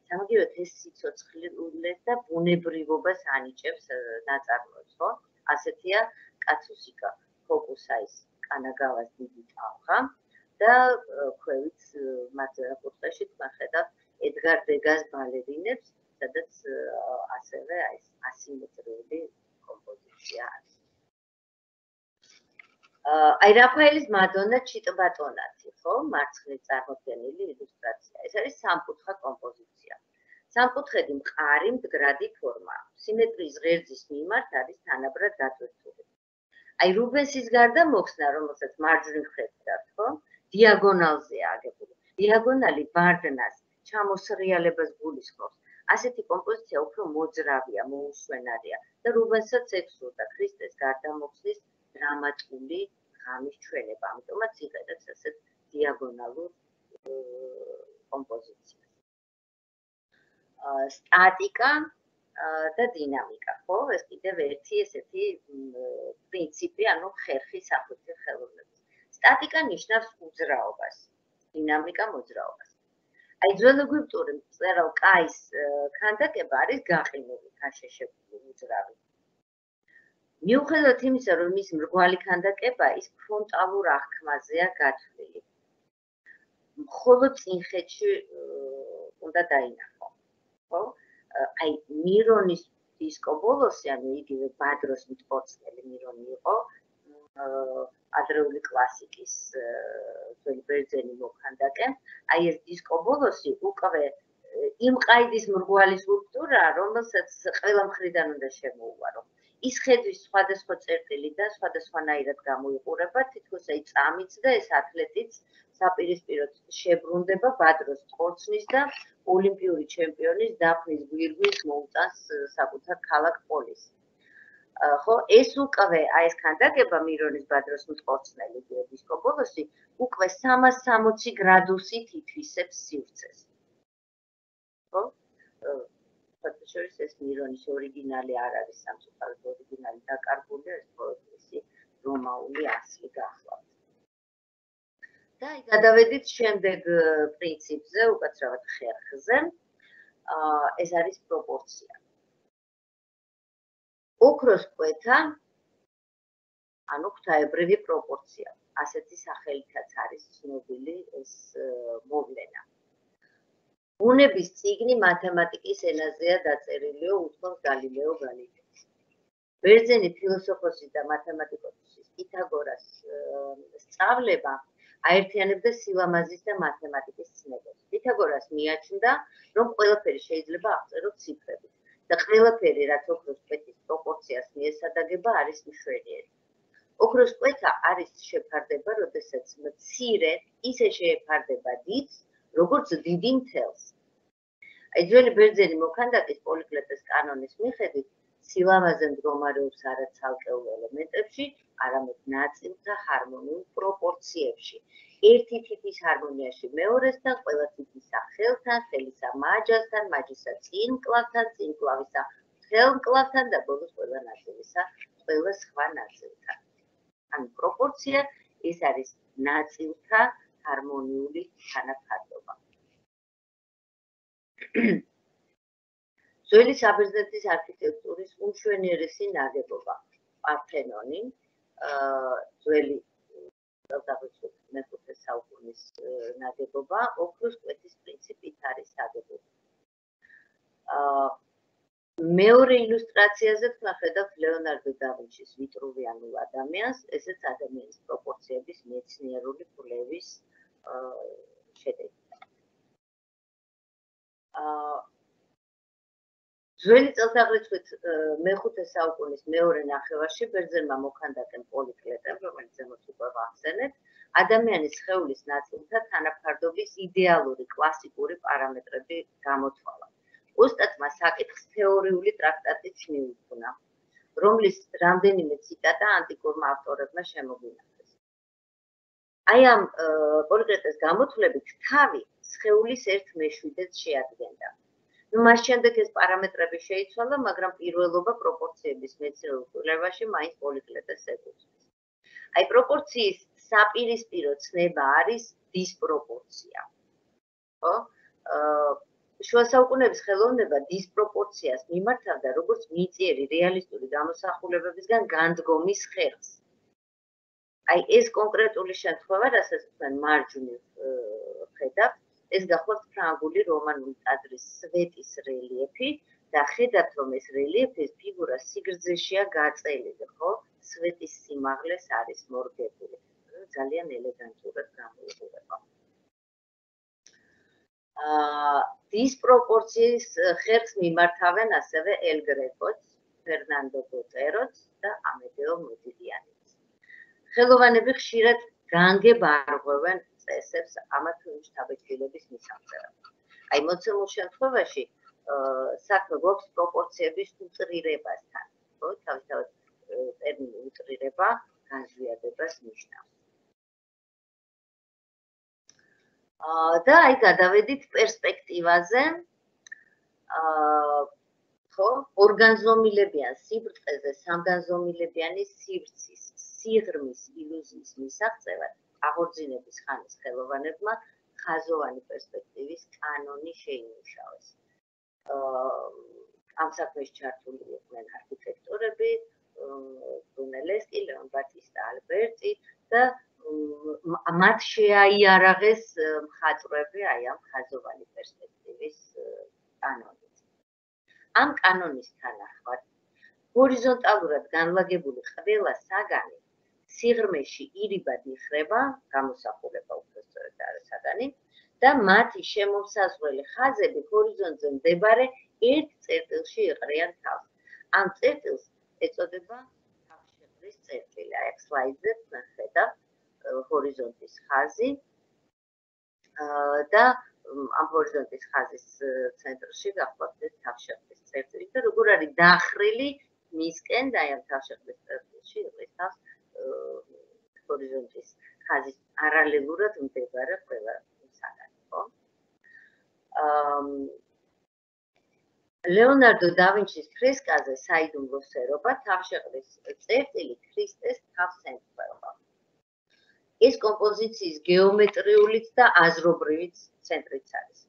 სამაგიეროდ ეს სიცოცხლეს და ბუნებრივობას ანიჭებს ნაწარმოებს, ხო? ასეთია კაცუსიკა ფოკუსაის კანაგავას დიდი ტალღა და ქვევით მარჯვენა კუთხეში თქვენ ხედავთ ედგარ დეგას ბალერინებს, სადაც ასევე აი ასიმეტრიული კომპოზიცია არის. აი რაფაელის მადონა ჩიტბატონათი, ხო, მარცხნივ წარმოდგენილი ილუსტრაცია. ეს არის სამკუთხა კომპოზიცია. სამკუთხედი მყარი მდგრადი ფორმა. სიმეტრიის ღერძის მიმართ არის თანაბრად დატვირთული. აი რუბენსის გარდა მოხსნა, რომელსაც მარჯვნივ ხედავთ, ხო? დიაგონალზეა აგებული. დიაგონალი ბარდნას, ჩამოსრიალებას გულისხმობს. ასეთი კომპოზიცია უფრო მოძრავია, მოუსვენარია და რუბენსაც ეხსოვდა ქრისტეს გარდამოხსნის დრამატული ღამის ჩვენება. ამიტომაც იყენებს ასეთ დიაგონალურ კომპოზიციას. სტატიკა და დინამიკა, ხო? ეს კიდევ ერთი ესეთი პრინციპი, ანუ ხერხი სახვითი ხელოვნების. სტატიკა ნიშნავს უძრაობას, დინამიკა მოძრაობას. აი ძველ ეგვიპტური მწერალ კაის ქანდაკება არის გაყინული, გაშეშებული, უძრავი. მიუხედავად იმისა, რომ ის მრგვალი ქანდაკება ის ფრონტალურ აღქმაზეა გათვლილი. მხოლოდ წინხეთში უნდა დაინახო. ხო? აი მირონის დისკობოლოსი, ანუ იგივე ბადროს მტკოცნელი მირონი იყო, ადრეული კლასიკის ძველი ბერძენი მოქანდაკე. აი ეს დისკობოლოსი უკვე იმ ყაიდის მრგვალი სკულპტურაა, რომელსაც ყველა მხრიდან უნდა შემოუვარო. ის ხედვის სხვადასხვა წერტილიდან სხვადასხვანაირად გამოიყურება, თითქოს აი წამიც და ეს ათლეტიც საპირისპიროდ შებრუნდება ბადროს მტკოცნის და ოლიმპიური ჩემპიონის დაფნის გვირგვინს მოუწანს საკუთარ ქალაქ პოლისს. ხო, ეს უკვე აი ეს ქანდაკება მირონის ბადროს მტკოცნელი დისკობოლოსი უკვე 360 გრადუსით ითვისებს სივრცეს. ხო? ეს მირონის ორიგინალი არ არის სამწუხაროდ ორიგინალი დაკარგული, ეს პროექტი რომაული ასლი გახლავთ. და აი გადავედით შემდეგ პრინციპზე, უკაცრავად ხერხზე. ეს არის პროპორცია. ოქროს კვეთა, ანუ ღვთაებრივი პროპორცია. ასეთი სახელითაც არის ცნობილი ეს მოვლენა. ბუნების წიგნი მათემატიკის ენაზეა დაწერილიო, უთქვამს გალილეო გალილეის. ბერძენი ფილოსოფოსის და მათემატიკოსის პითაგორას სწავლება აერთიანებდა სილამაზის და მათემატიკის ცნებებს. პითაგორას მიაჩნდა, რომ ყველაფერი შეიძლება აღწეროთ ციფრებით და ყველაფერი, რაც ოქროს კვეთის პროპორციას მიესადაგება, არის მშვენიერი. ოქროს კვეთა არის შეფარდება, როდესაც მცირე ისე შეეფარდება დიდს, როგორც დიდი მთელს. აი ძველი ბერძენი მოქანდაკის პოლიკლეტეს კანონის მიხედვით სილამაზე მდგომარეობს არა ცალკეულ ელემენტებში, არამედ ნაწილთა ჰარმონიულ პროპორციებში. ერთი თითის ჰარმონიაში მეორესთან, ყველა თითისა ხელთან, ხელისა მაჯასთან, მაჯისა წინკლავთან, წინკლავისა ხელმკლავთან და ბოლოს ყველა ნაწილისა ყველა სხვა ნაწილთან. ანუ პროპორცია ეს არის ნაწილთა ჰარმონიული თანაფარდობა. ძველი საბერძნეთის არქიტექტურის უმშვენიერესი ნაგებობა პართენონი, ძველი მეხუთე საუკუნის ნაგებობა, ოქროს კვეთის პრინციპით არის აგებული. მეორე ილუსტრაციაზე ხედავთ ლეონარდო და ვინჩის ვიტრუვიანულ ადამიანს, ესეც ადამიანის პროპორციების მეცნიერული კვლევის შედეგი. ძველი წელთაღრიცხვით მეხუთე საუკუნის მეორე ნახევარში ბერძენმა მოქანდაკემ პოლიკლეტემ, რომელიც ზემოთ უკვე ვახსენეთ, ადამიანის სხეულის ნაწილთა თანაფარდობის იდეალური კლასიკური პარამეტრები გამოთვალა. ოსტატმა საკითხს თეორიული ტრაქტატიც მიუძღვნა, რომლის რამდენიმე ციტატა ანტიკურმა ავტორებმა შემოგვინახეს. აი ამ პოლიკლეტეს გამოთვლებით თავი სხეულის 1/7-ს შეადგენდა. მას შემდეგ ეს პარამეტრები შეიცვალა, მაგრამ პირველობა პროპორციების მეცნიერულ კვლევაში მაინც პოლიკლეტეს ეკუთვნის. აი პროპორციის საპირისპირო ცნება არის დისპროპორცია. ხო? შუა საუკუნეების ხელოვნება დისპროპორციას მიმართავდა როგორც მიწიერი რეალისტური გამოსახულებებისგან განდგომის ხერხს. აი ეს კონკრეტული შემთხვევა, რასაც თქვენ მარჯვნივ ხედავთ, ეს გახლავთ ფრანგული რომანული ტაძრის სვეტის რელიეფი და ხედავთ, რომ ეს რელიეფის ფიგურა სიგრძეშია გაწელილი, ხო? სვეტის სიმაღლეს არის მორგებული. ძალიან ელეგანტურად გამოიყურება. დისპროპორციის ხერხს მიმართავენ ასევე ელ გრეკოც, ფერნანდო ბოტეროც და ამედეო მოდილიანიც. ხელოვანები ხშირად განგებარღვევენ წესებს ამა თუ იმ შთაბეჭდილების მისაღწევად. აი მოცემულ შემთხვევაში საქმე გვაქვს პროპორციების უწრირებასთან, ხო? თავისთავად ტერმინი უწრირება განზვიადებას ნიშნავს. და აი გადავედით პერსპექტივაზე. ხო, ორგანზომილებიან სიბრტყეზე სამგანზომილებიანი სივრცის, სიღრმის ილუზიის მისაღწევად აღორძინების ხანის ხელოვანებმა ხაზოვანი პერსპექტივის კანონი შეიმუშავეს. ამ საქმეში ჩართული იყვნენ არქიტექტორები, ბრუნელესკი, ლეონ ბატისტა ალბერტი და მათ შეაიარაღეს მხატვრები აი ამ ხაზოვანი პერსპექტივის კანონით. ამ კანონის თანახმად ჰორიზონტალურად განლაგებული ყველა საგანი სიღრმეში ირიბად იხრება, გამოსახულება უბრალოდ არის საგანი და მათი შემოსაზღვრელი ხაზები ჰორიზონტზე მდებარე ერთ წერტილში იყრიან თავს. ამ წერტილს ეწოდება თავშეყრის წერტილი. აი აქ სლაიდზე ხედავთ ჰორიზონტის ხაზი და ამ ჰორიზონტის ხაზის ცენტრში გახლავთ ეს თავშეყრის წერტილი და როგორ არის დახრილი მისკენ და აი ამ თავშეყრის წერტილში იყრის თავს ჰორიზონტის ხაზის პარალელურად მდებარე ყველა საგანი, ხო? ლეონარდო და ვინჩის ფრესკაზე საიდუმლო სერობა თავშეყრის წერტილი ქრისტეს თავს ემთხვევა. ეს კომპოზიციის გეომეტრიულიც და აზრობრივიც ცენტრიც არის.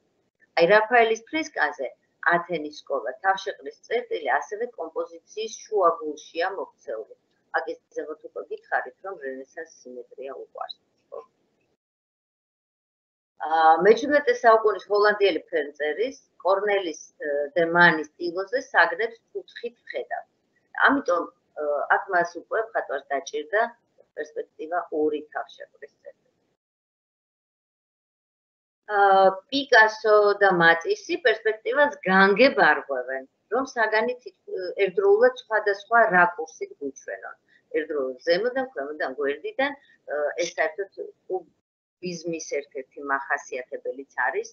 აი რაფაელის ფრესკაზე ათენის სკოლა თავშეყრის წერტილი ასევე კომპოზიციის შუაგულშია მოქცეული. აქ ეს ზემოთ უკვე გითხარით, რომ რენესანს სიმეტრია უყვარს. მე-17 საუკუნის ჰოლანდიელი ფერწერის კორნელის დე მანის ტილოზე საგნებს კუთხით ვხედავთ. ამიტომ აქ მას უკვე მხატვარს დაჭირდა პერსპექტივა ორი თავშეყრის წერტილი. პიკასო და მატისი პერსპექტივას განგებარღვევენ, რომ საგანი ერთდროულად სხვადასხვა რაკურსით გუჩვენონ. ერთდროულად ზემოდან, ქვემოდან, გვერდიდან, ეს საერთოდ კუბიზმის ერთ-ერთი მახასიათებელიც არის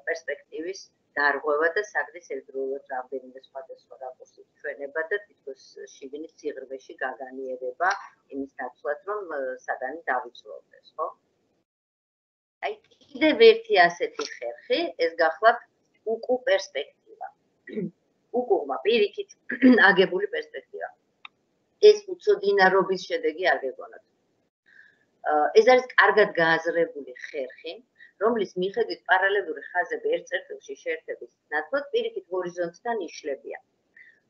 პერსპექტივის დარღვევა და საგნის ერთდროულად რამდენიმე სხვადასხვა რაკურსით ჩვენება და თითქოს შიგნით სიღრმეში გაგანიერება იმის ნაცვლად, რომ საგანი დავიწლოვდეს, ხო? აი კიდევ ერთი ასეთი ხერხი, ეს გახლავთ უკუ პერსპექტივა. უკუღმა პირიქით აგებული პერსპექტივა. ეს უცოდინარობის შედეგი არ გეგონოთ. ეს არის კარგად გააზრებული ხერხი, რომლის მიხედვით პარალელური ხაზები ერთ წერტილში შეერთების ნაცვლად პირიქით ჰორიზონტთან იშლებიან.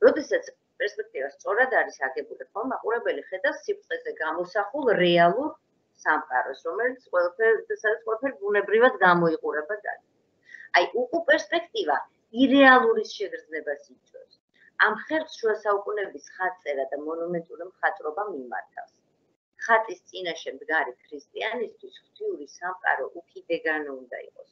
როდესაც პერსპექტივა სწორად არის აგებული, ხომ მაყურებელი ხედავს სიბრტყეზე გამოსახულ რეალურ სამყაროს, რომელიც ყველაფერი ბუნებრივად გამოიყურება ძალიან. აი უკუ პერსპექტივა ირეალურის შეგრძნებას იწვევს. ამ ხერხს შუა საუკუნეების ხატწერა და მონუმენტური მხატვრობა მიმართავს. ხატის წინაშე მდგარი ქრისტიანისთვის ღვთიური სამყარო უკიდეგანო უნდა იყოს.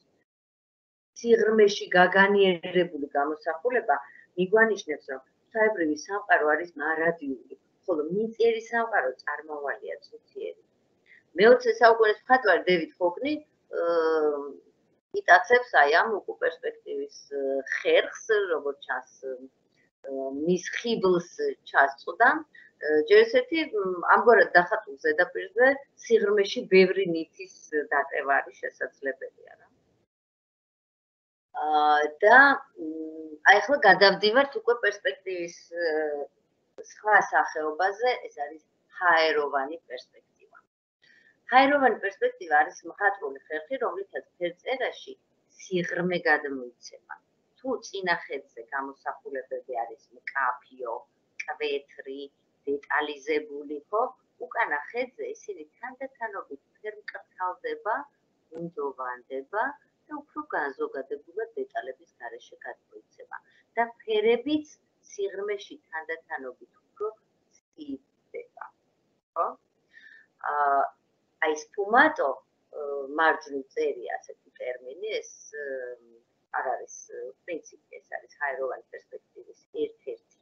სიღრმეში გაგანიერებული გამოსახულება მიგვანიშნებს, რომ ღვთაებრივი სამყარო არის მარადიული, ხოლო მიწიერი სამყარო წარმავალია წუთიერი. მე-20 საუკუნის მხატვარი დევიდ ჰოკნი იტაცებს აი ამ უკუ პერსპექტივის ხერხს, როგორც ჩანს მის ხიბლს ჩასწვდა. ჯერ ესეთი ამგვარად დახატულ ზედაპირზე სიღრმეში ბევრი ნივთის დატევა არის შესაძლებელია რა. და აი ახლა გადავდივართ უკვე პერსპექტივის სხვა სახეობაზე, ეს არის ჰაეროვანი პერსპექტივა. ჰაეროვანი პერსპექტივა არის მხატვრული ხერხი, რომლითაც ფერწერაში სიღრმე გადმოიცემა. თუ წინა ხედზე გამოსახულებები არის მკაფიო, კვეთრი, დეტალიზებული, ხო? უკანა ხედზე ისინი თანდათანობით ფერმკრთალდება, გაგუნდოვანდება და უფრო განზოგადებულად დეტალების გარეშე გადმოიცემა და ფერებიც სიღრმეში თანდათანობით უფრო ცივდება, ხო? აი სფუმატო მარჯვნივ წერია ასეთი ტერმინი, ეს არ არის პრინციპი, ეს არის ჰაეროვანი პერსპექტივის ერთ-ერთი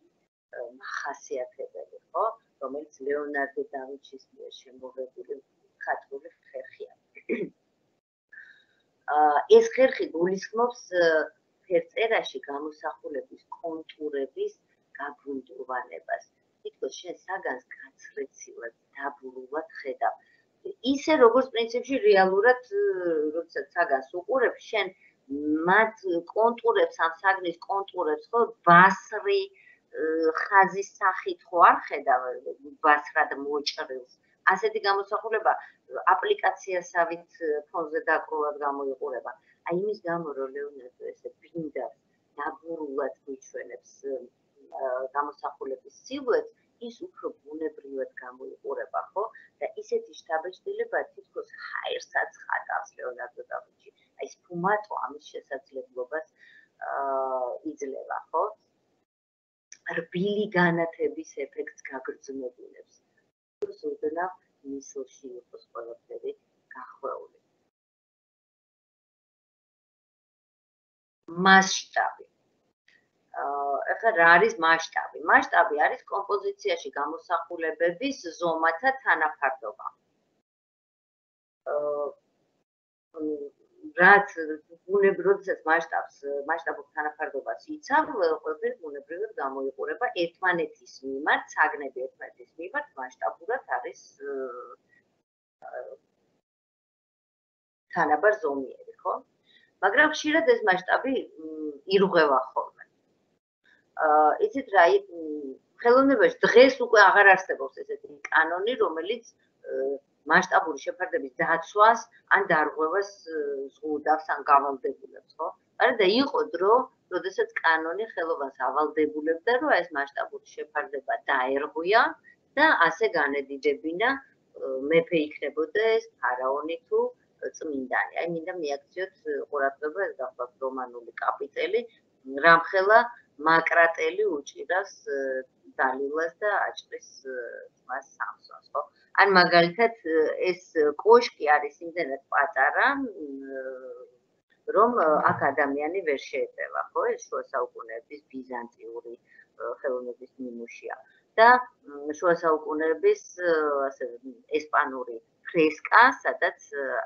მახასიათებელი, ხო, რომელიც ლეონარდო და ვინჩის მიერ შემოღებული ხატული ხერხია. ეს ხერხი გულისხმობს ფერწერაში გამოსახულების კონტურების გაბრუნდოვანებას. თითქოს შენ საგანს გაცრეცილად, დაბურულად ხედავ. ისე როგორც პრინციპში რეალურად, როდესაც საგანს უყურებ, შენ მათ კონტურებს, ამ საგნის კონტურებს ხო ბასრი ხაზის სახით ხო არ ხედავ, ბასრად მოჭრილს. ასეთი გამოსახულება აპლიკაციასავით ფონზე დაკრულად გამოიყურება. აი იმის გამო, რომ ლეონარდო ესე ბინდავს, დაბურულად გვიჩვენებს გამოსახულების სილუეტს, ის უფრო ბუნებრივად გამოიყურება, ხო? და ისეთი შთაბეჭდილება თითქოს ჰაერსაც ხატავს ლეონარდო და ვინჩი. აი სფუმატო ამის შესაძლებლობას იძლევა, ხო? რბილი განათების ეფექტს გაგრძნობინებს. უდნავ მისლში იყოს ყველაფერი გახვეული. მასშტაბი. ეხლა რა არის მასშტაბი? მასშტაბი არის კომპოზიციაში გამოსახულებების ზომათა თანაფარდობა. რაც როდესაც მასშტაბურ თანაფარდობას იცავ, ყველაფერი ბუნებრივად გამოიყურება ერთმანეთის მიმართ, საგნები ერთმანეთის მიმართ მასშტაბურად არის თანაბარ ზომიერი, ხო? მაგრამ ხშირად ეს მასშტაბი ირღვევა ხოლმე. იცით რა, ხელოვნებაში დღეს უკვე აღარ არსებობს ესეთი კანონი, რომელიც მასშტაბური შეფარდების დაცვას ან დარღვევას ზღუდავს ან გავალდებულებს, ხო? არა და იყო დრო, როდესაც კანონი ხელობას ავალდებულებდა, რომ ეს მასშტაბური შეფარდება დაერღვია და ასე განედიდებინა მეფე იქნებოდა ეს ფარაონი თუ წმინდანი. აი მინდა მიაქციოთ ყურადღება, ეს გახლავთ რომანული კაპიტელი, რამხელა მაკრატელი უჭირავს დალილას და აჭრის ძმას სამსონს, ხო? ან მაგალითად ეს კოშკი არის იმდენად პატარა, რომ აქ ადამიანი ვერ შეეწევა, ხო? ეს შუა საუკუნეების ბიზანტიური ხელოვნების ნიმუშია. და შუა საუკუნეების ასე ესპანური ფრესკა, სადაც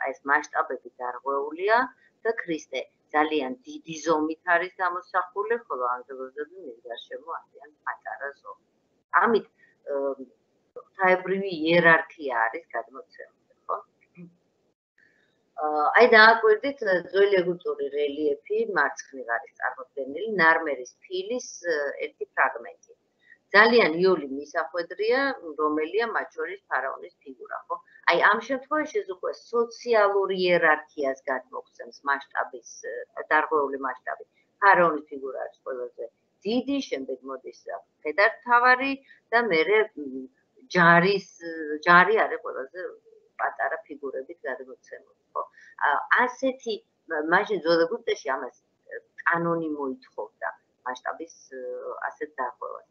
ეს მასშტაბები დარღვეულია და ქრისტე ძალიან დიდი ზომით არის გამოსახული, ხოლო ანგელოზები მის გარშემო არიან პატარა ზომით. ამით ღვთაებრივი იერარქია არის გადმოცემული, ხო? აი დააკვირდით ძველი ეგვიპტური რელიეფი მარცხნივ არის წარმოდგენილი ნარმერის ფილის ერთი ფრაგმენტი. ძალიან იოლი მისახვედრია, რომელია მათ შორის ფარაონის ფიგურა, ხო? აი ამ შემთხვევაში ეს უკვე სოციალურ იერარქიას გადმოგვცემს მასშტაბის დარღვეული მასშტაბი. ფარაონის ფიგურა არის ყველაზე დიდი, შემდეგ მოდის მხედართმთავარი და მერე ჯარი არის ყველაზე პატარა ფიგურებით გადმოცემული, ხო? ასეთი მაშინ ძველ ეგვიპტეში ამას კანონი მოითხოვდა მასშტაბის ასეთ დარღვევას.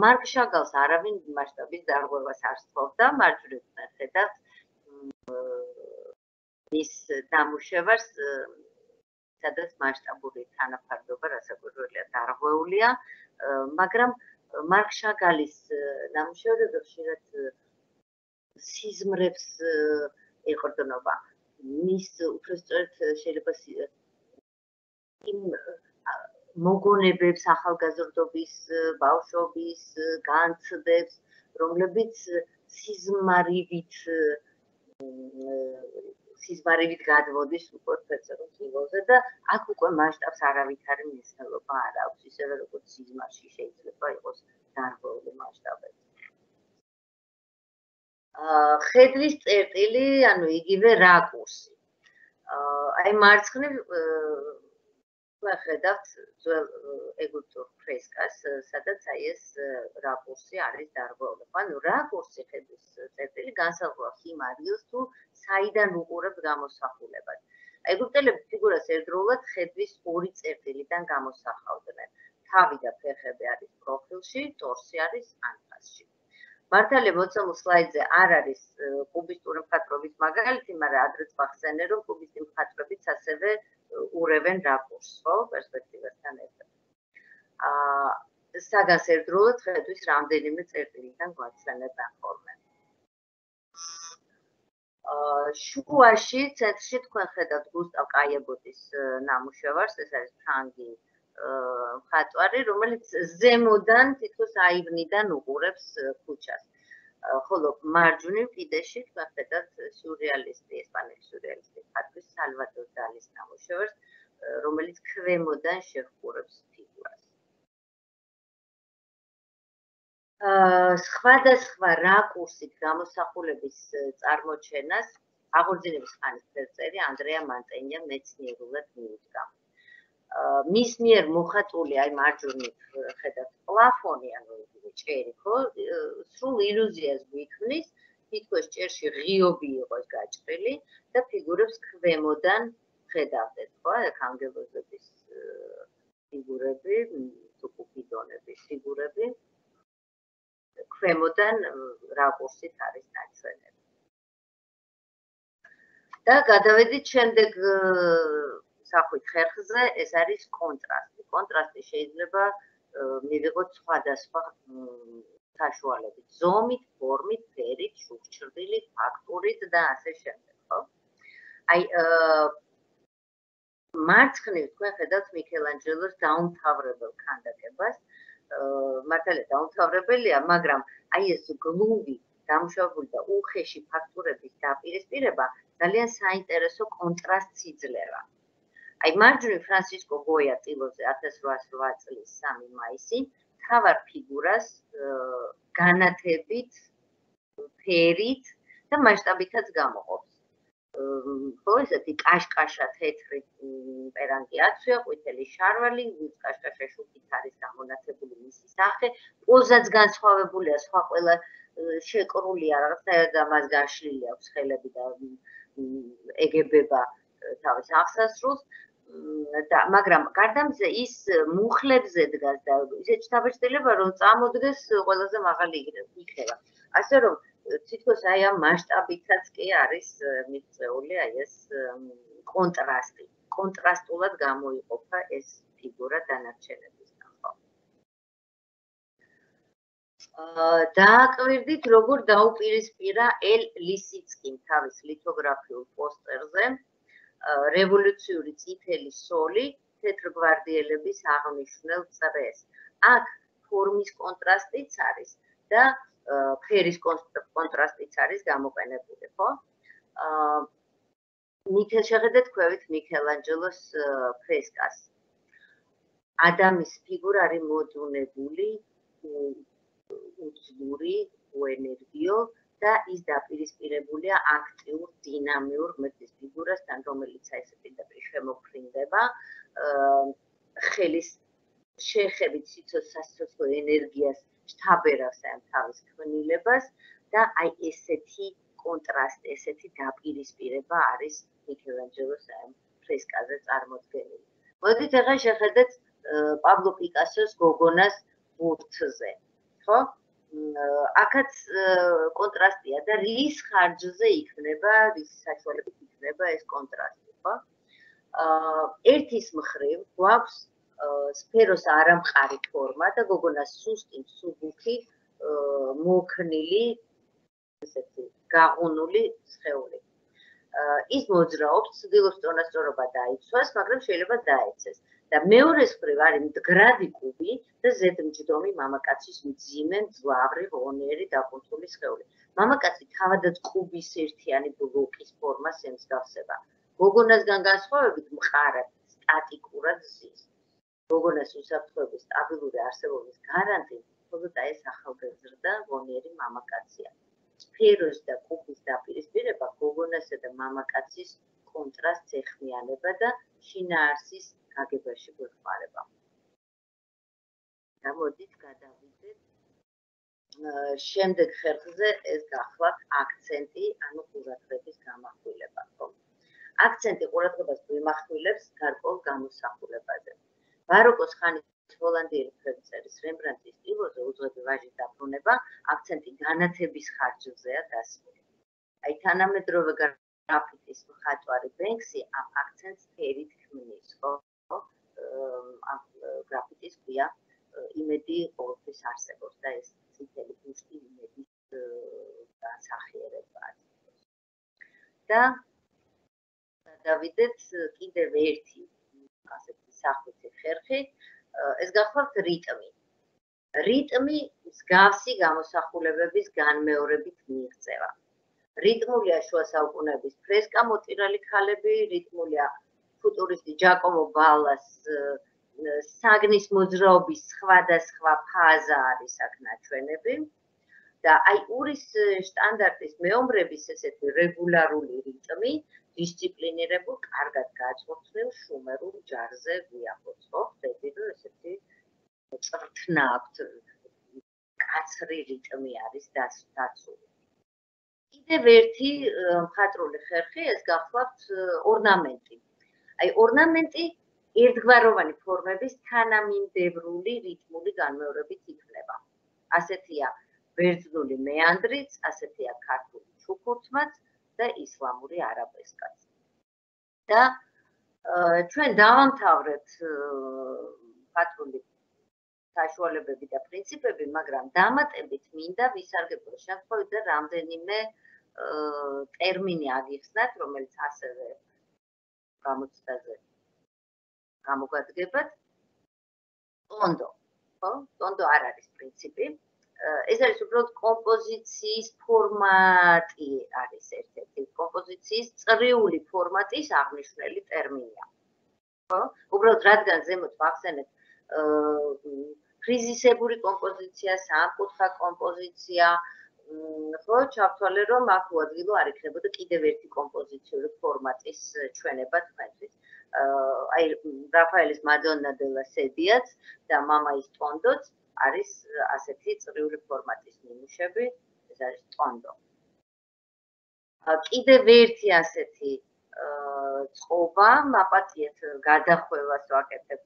მარკ შაგალს არავინ მასშტაბის დარღვევას არ სთხოვდა, მარჯვნივ ხედავთ მის დამუშევარს, სადაც მასშტაბური თანაფარდობა რასაკვირველია დარღვეულია, მაგრამ მარკ შაგალის ნამუშევრები ხშირად სიზმრებს ეყრდნობა. მის უბრალოდ შეიძლება იმ მოგონებებს ახალგაზრდობის, ბავშვობის, განცდებს, რომლებიც სიზმარივით გადმოდის უკვე ფერწერულ ღილოზე და აქ უკვე მასშტაბს არავითარი მნიშვნელობა არ აქვს, ისევე როგორც სიზმარში შეიძლება იყოს დარღვეული მასშტაბები. ხედვის წერტილი, ანუ იგივე რაკურსი. აი მარცხნივ ვხედავთ ძველ ეგვიპტურ ფრესკას, სადაც აი ეს რაკურსი არის დარღვეული. ანუ რაკურსი ხედვის წერტილი განსაზღვრავს იმ ადგილს თუ საიდან უყურებთ გამოსახულებად. ეგვიპტელები ფიგურას ერთდროულად ხედვის ორი წერტილიდან გამოსახავდნენ. თავი და ფეხები არის პროფილში, ტორსი არის ანთასში. მართალია მოცემულ სლაიდზე არ არის კუბისტური მხატვრობის მაგალითი, მაგრამ ადრეც ვახსენე, რომ კუბისტი მხატვრებიც ასევე ურევენ რაკურსს, ხო, პერსპექტივასთან ერთად. საგანს ერთდროულად ხედვის რამდენიმე წერტილიდან გვაცვენებენ ხოლმე. შუაში, ცენტრში თქვენ ხედავთ გუსტავ კაიებოტის ნამუშევარს, ეს არის ფრანგი მხატვარი, რომელიც ზემოდან თითქოს აივნიდან უყურებს ქუჩას. ხოლო მარჯვნივ კიდეში თქვენ ხედავთ სიურრეალისტი, ესპანელი სიურრეალისტი მხატვრის სალვადორ დალის ნამუშევარს, რომელიც ქვემოდან შეჰყურებს ფიგურას. სხვადასხვა რაკურსით გამოსახულების წარმოჩენას აღორძინების ხანის ფერწერი ანდრეა მანტენია მეცნიერულად მიუძღვა. მის მიერ მოხატული აი მარჯვნივ ხედავთ პლაფონი, ანუ ჭერი, ხო, სრულ ილუზიას გვიქმნის, თითქოს ჭერში ღიობი იყოს გაჭრილი და ფიგურებს ქვემოდან ხედავდეთ, ხო, აქ ანგელოზების ფიგურები, თუ კუპიდონების ფიგურები ქვემოდან რაკურსით არის ნაჩვენები. და გადავედით შემდეგ სახვით ხერხზე, ეს არის კონტრასტი. კონტრასტი შეიძლება მივიღოთ სხვადასხვა საშუალებით, ზომით, ფორმით, ფერით, შუქჭრდილით, ფაქტურით და ასე შემდეგ, ხო? აი მარცხნივ თქვენ ხედავთ მიქელანჯელოს დაუმთავრებელ ქანდაკებას. მართალია დაუმთავრებელია, მაგრამ აი ეს გლუვი დამუშავებული და უხეში ფაქტურების დაპირისპირება ძალიან საინტერესო კონტრასტს იძლევა. აი მარჯვნივ ფრანსისკო გოია ტილოზე 1808 წლის 3 მაისი თავარ ფიგურას განათებით, ფერით და მასშტაბითაც გამოყოფს. ხო, ესეთი კაშკაშა თეთრი პერანგი აცვია, ყვითელი შარვალი, კაშკაშა შუქით არის გამონათებული მისი სახე, პოზაც განსხვავებულია, სხვა ყველა შეკრულია რაღაცნაირად და მას გაშლილი აქვს ხელები და ეგებება თავის აღსასრულს. მაგრამ გარდა მზე ის მუხლებზე დგას და ისეთ შთაბეჭდილება რომ წამოდგეს ყველაზე მაღალი იქნება. ასე რომ თითქოს აი ამ მასშტაბითაც კი არის მიღწეული აი ეს კონტრასტი. კონტრასტულად გამოიყოფა ეს ფიგურა დანარჩენებისგან. დააკვირდით როგორ დაუპირისპირა EL.Resources თავის ლითოგრაფიულ პოსტერზე რევოლუციური წითელი სოლი თეთრგვარდიელების აღნიშნულ წრეს. აქ ფორმის კონტრასტიც არის და ფერის კონტრასტიც არის გამოყენებული, ხო? შეხედეთ ქვევით მიქელანჯელოს ფრესკას. ადამის ფიგურა არის მოდუნებული, უძლური, უენერგიო და ის დაპირისპირებულია აქტიურ, დინამიურ ღმერთის ფიგურასთან, რომელიც ეს პირდაპირ შემოფრინდება, ხელის შეხებით სიცოცხლე ენერგიას შთაბერავს ამ თავის ქმნილებას და აი ესეთი კონტრასტი, ესეთი დაპირისპირება არის მიქელანჯელოს ამ ფრესკაზე წარმოდგენილი. მოდით ახლა შეხედეთ პაბლო პიკასოს გოგონას ბურთზე, ხო? აქაც კონტრასტია და რის ხარჯზე იქნება, რის საშუალებით იქნება ეს კონტრასტი, ხო? ერთის მხრივ გვაქვს სფეროს არამყარი ფორმა და გოგონას სუსტი, მსუბუქი, მოქნილი, ესეთი გაღუნული სხეული. ის მოძრაობს, ცდილობს წონასწორობა დაიცვას, მაგრამ შეიძლება დაეცეს. და მეორეს მხრივ არის მდგრადი კუბი და ზედმჯდომი მამაკაცის მძიმე, მძლავრი, ღონიერი, დაკუნთული სხეული. მამაკაცი თავადაც კუბის ერთიანი ბლოკის ფორმას ემსგავსება. გოგონასგან განსხვავებით მყარად, სტატიკურად ზის. გოგონას უსაფრთხოების სტაბილური არსებობის გარანტი მხოლოდ ეს ახალგაზრდა ღონიერი მამაკაცია. სფეროს და კუბის დაპირისპირება გოგონასა და მამაკაცის კონტრასტს ეხმიანება და შინაარსის გაგებაში გვეხმარება. და მოდით გადავიდეთ შემდეგ ხერხზე, ეს გახლავთ აქცენტი, ანუ ყურადღების გამახვილება, ხო? აქცენტი ყურადღებას გვიმახვილებს გარკვეულ გამოსახულებაზე. ბაროკოს ხანის ჰოლანდიელი ხელწერის რემბრანდტის სტილოზე უძღვები ვაჟის დაბრუნება აქცენტი განათების ხარჯზეა დასმული. აი თანამედროვე გრაფიტის მხატვარი ბენქსი ამ აქცენტს ფერით ქმნის, ხო? ამ გრაფიტის ქვია იმედი ყოველთვის არსებობს და ეს წითელი ბუშტი იმედის განსახიერებაა. და დავიდეთ კიდევ ერთი ასეთი სახვითი ხერხი, ეს გახლავთ რიტმი. რიტმი მსგავსი გამოსახულებების განმეორებით მიიღწევა. რიტმულია შუა საუკუნეების ფრესკა მოტირალი ქალები, რიტმულია ფუტურისტი ჯაკომო ბალას საგნის მოძრაობის სხვადასხვა ფაზა არის აქ ნაჩვენები და აი ურის სტანდარტის მეომრების ესეთი რეგულარული რიტმი დისციპლინირებულ, კარგად გაწვრთნილ შუმერულ ჯარზე გვიახოცო. ხვდები, რომ ესეთი წვრთნა აქვთ, კაცრი რიტმი არის დაცული. კიდევ ერთი მხატვრული ხერხი, ეს გახლავთ ორნამენტი. აი ორნამენტი ერთგვაროვანი ფორმების თანამიმდევრული რიტმული განმეორებით იქმნება. ასეთია ბერძნული მეანდრიც, ასეთია ქართული ჩუქურთმაც და ისლამური არაბესკაც. და ჩვენ დავამთავრეთ მხატვრული საშუალებები და პრინციპები, მაგრამ დამატებით მინდა ვისარგებლო შემთხვევით და რამდენიმე ტერმინი აგიხსნათ, რომელიც ასევე გამოცდაზე გამოგადგებათ. ტონდო, ხო? ტონდო არ არის პრინციპი. ეს არის უბრალოდ კომპოზიციის ფორმატი არის ერთ-ერთი კომპოზიციის წრიული ფორმატის აღნიშნული ტერმინია. ხო? უბრალოდ რადგან ზემოთ ვახსენეთ ფრიზისებური კომპოზიცია, სამკუთხა კომპოზიცია, ხო, ჩავთვალე რომ აქ უადგილო არ იქნებოდა კიდევ ერთი კომპოზიციური ფორმატის ჩვენება თქვენთვის. აი რაფაელის მადონა დე ლა სედიაც და მამაის ტონდოც არის ასეთი წრიული ფორმატის ნიმუშები, ეს არის ტონდო. კიდევ ერთი ასეთი წყობა, მაპატიეთ გადახვევას ვაკეთებ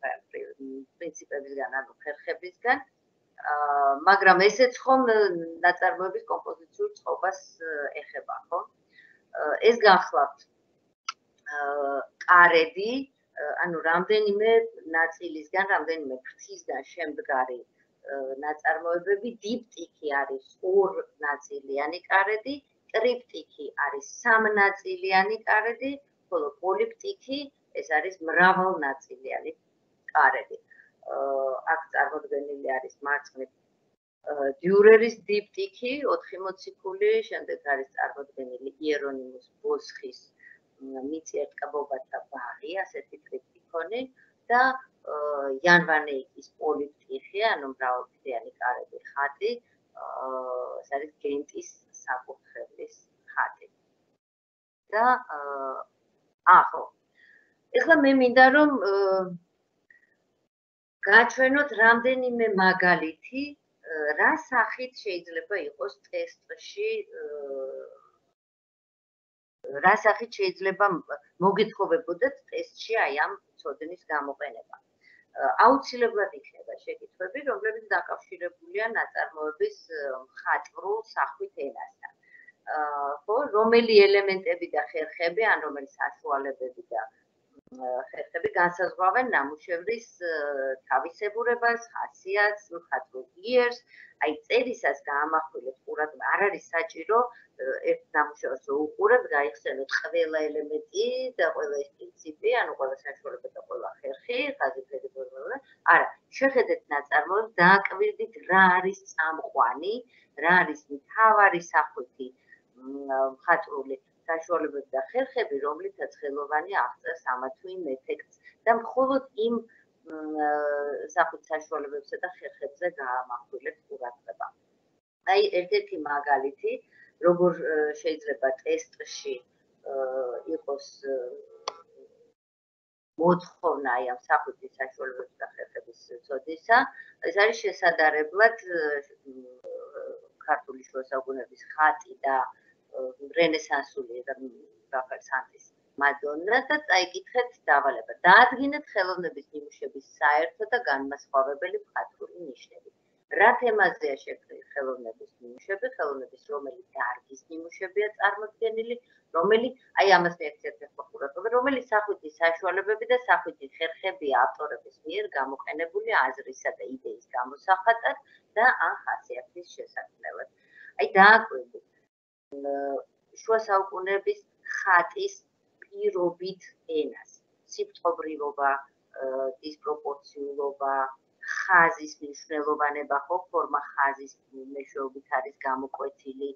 პრინციპებისგან, ანუ ხერხებისგან, მაგრამ ესეც ხომ ნაწარმოების კომპოზიციურ წყობას ეხება, ხო? ეს გახლავთ კარედი, ანუ რამდენიმე ნაწილისგან, რამდენიმე ფრთისგან შემდგარი ნაწარმოებები, დიპტიქი არის ორ-ნაწილიანი კარედი, ტრიპტიქი არის სამნაწილიანი კარედი, ხოლო პოლიპტიქი ეს არის მრავალნაწილიანი კარედი. აქ წარმოდგენილი არის მარცხნივ დიურერის დიპტიქი, 4 მოციქული, შემდეგ არის წარმოდგენილი იერონიმუს ბოსხის მიწიერთკბობათა ბაღი, ასეთი ტრიპტიქონი და იან ვან ეიკის პოლიპტიქი, ანუ მრავალფრთიანი კარები ხატი, ეს არის გენტის საკურთხევლის ხატი. და ხო. ეხლა მე მინდა რომ გაჩვენოთ რამდენიმე მაგალითი, რა სახით შეიძლება იყოს ტესტში, რა სახით შეიძლება მოგეთხოვებოდეთ ტესტში აი ამ ცოდნის გამოყენება. აუცილებლად იქნება შეკითხვები, რომლებიც დაკავშირებულია ნაწარმოების მხატვრულ სახვით ენასთან. ხო, რომელი ელემენტები და ხერხები, ან რომელი საშუალებები და ხერხები განსაზღვრავენ ნამუშევრის თავისებურებას, ხასიათს, მხატვრულ ღიერს, აი წერისას გაამახვილეთ ყურადღება, არ არის საჭირო ერთ ნამუშევრს რო უყურებთ, გაიხსენოთ ყველა ელემენტი და ყველა ეს პრინციპი, ანუ ყველა საშუალება და ყველა ხერხი, ხაზი, ფერი, ფორმა, არა, შეხედეთ ნაწარმოებს, დააკვირდით რა არის წამყვანი, რა არის მთავარი სახვითი მხატვრული საშუალებები და ხერხები, რომლითაც ხელოვანი აღწერს ამა თუ იმ ეფექტს და მხოლოდ იმ სახვითი საშუალებებსა და ხერხებზე გაამახვილეთ ყურადღება. აი ერთ-ერთი მაგალითი, როგორ შეიძლება ტესტში იყოს მოთხოვნა აი ამ სახვითი საშუალებების და ხერხების წოდისა, ეს არის შესადარებლად ქართული შუა საუკუნეების ხატი და რენესანსული სანტის მადონნა და წაიკითხეთ დავალება. დაადგინეთ ხელოვნების ნიმუშების საერთო და განმასხვავებელი მხატვრული ნიშნები. რა თემაზეა შექმნილი ხელოვნების ნიმუშები, ხელოვნების რომელი დარგის ნიმუშებია წარმოდგენილი, რომელი, აი ამას მიაქციეთ ხურატობა, რომელი სახვითი საშუალებები და სახვითი ხერხებია ავტორების მიერ გამოყენებული აზრისა და იდეის გამოსახატად და ან ხასიათის შესაძლებლად. აი დააკვირდით შუა საუკუნეების ხატის პირობით ენას, სიფრთხობრივობა, დისპროპორციულობა, ხაზის მნიშვნელოვანება, ხო, ფორმა ხაზის მეშვეობით არის გამოკვეთილი,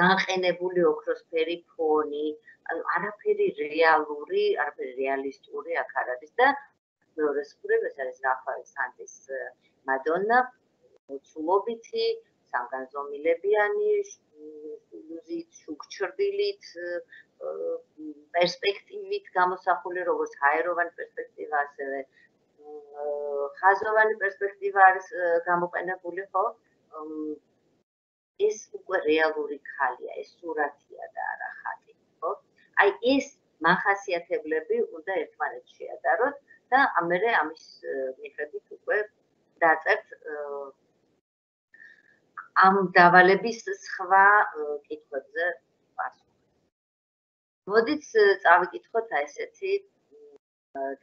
განყენებული ოქროსფერი ფონი, არაფერი რეალური, არაფერი რეალისტური აქ არ არის და მეორე მხრივ ეს არის რაფაელ სანტის მადონნა, მოცულობითი, სამგანზომილებიანი, შუქჩრდილით, პერსპექტივით გამოსახული, როგორც ჰაეროვანი პერსპექტივა, ასევე ხაზოვანი პერსპექტივა არის გამოყენებული, ხო? ეს უკვე რეალური ქალია, ეს სურათია და არა ხატი, ხო? აი ეს მახასიათებლები უნდა ერთმანეთს შეადაროთ და ამერე ამის მიხედვით უკვე დაწერთ ამ დავალების სხვა კითხვებზე პასუხი. მოდით წავიკითხოთ ესეთი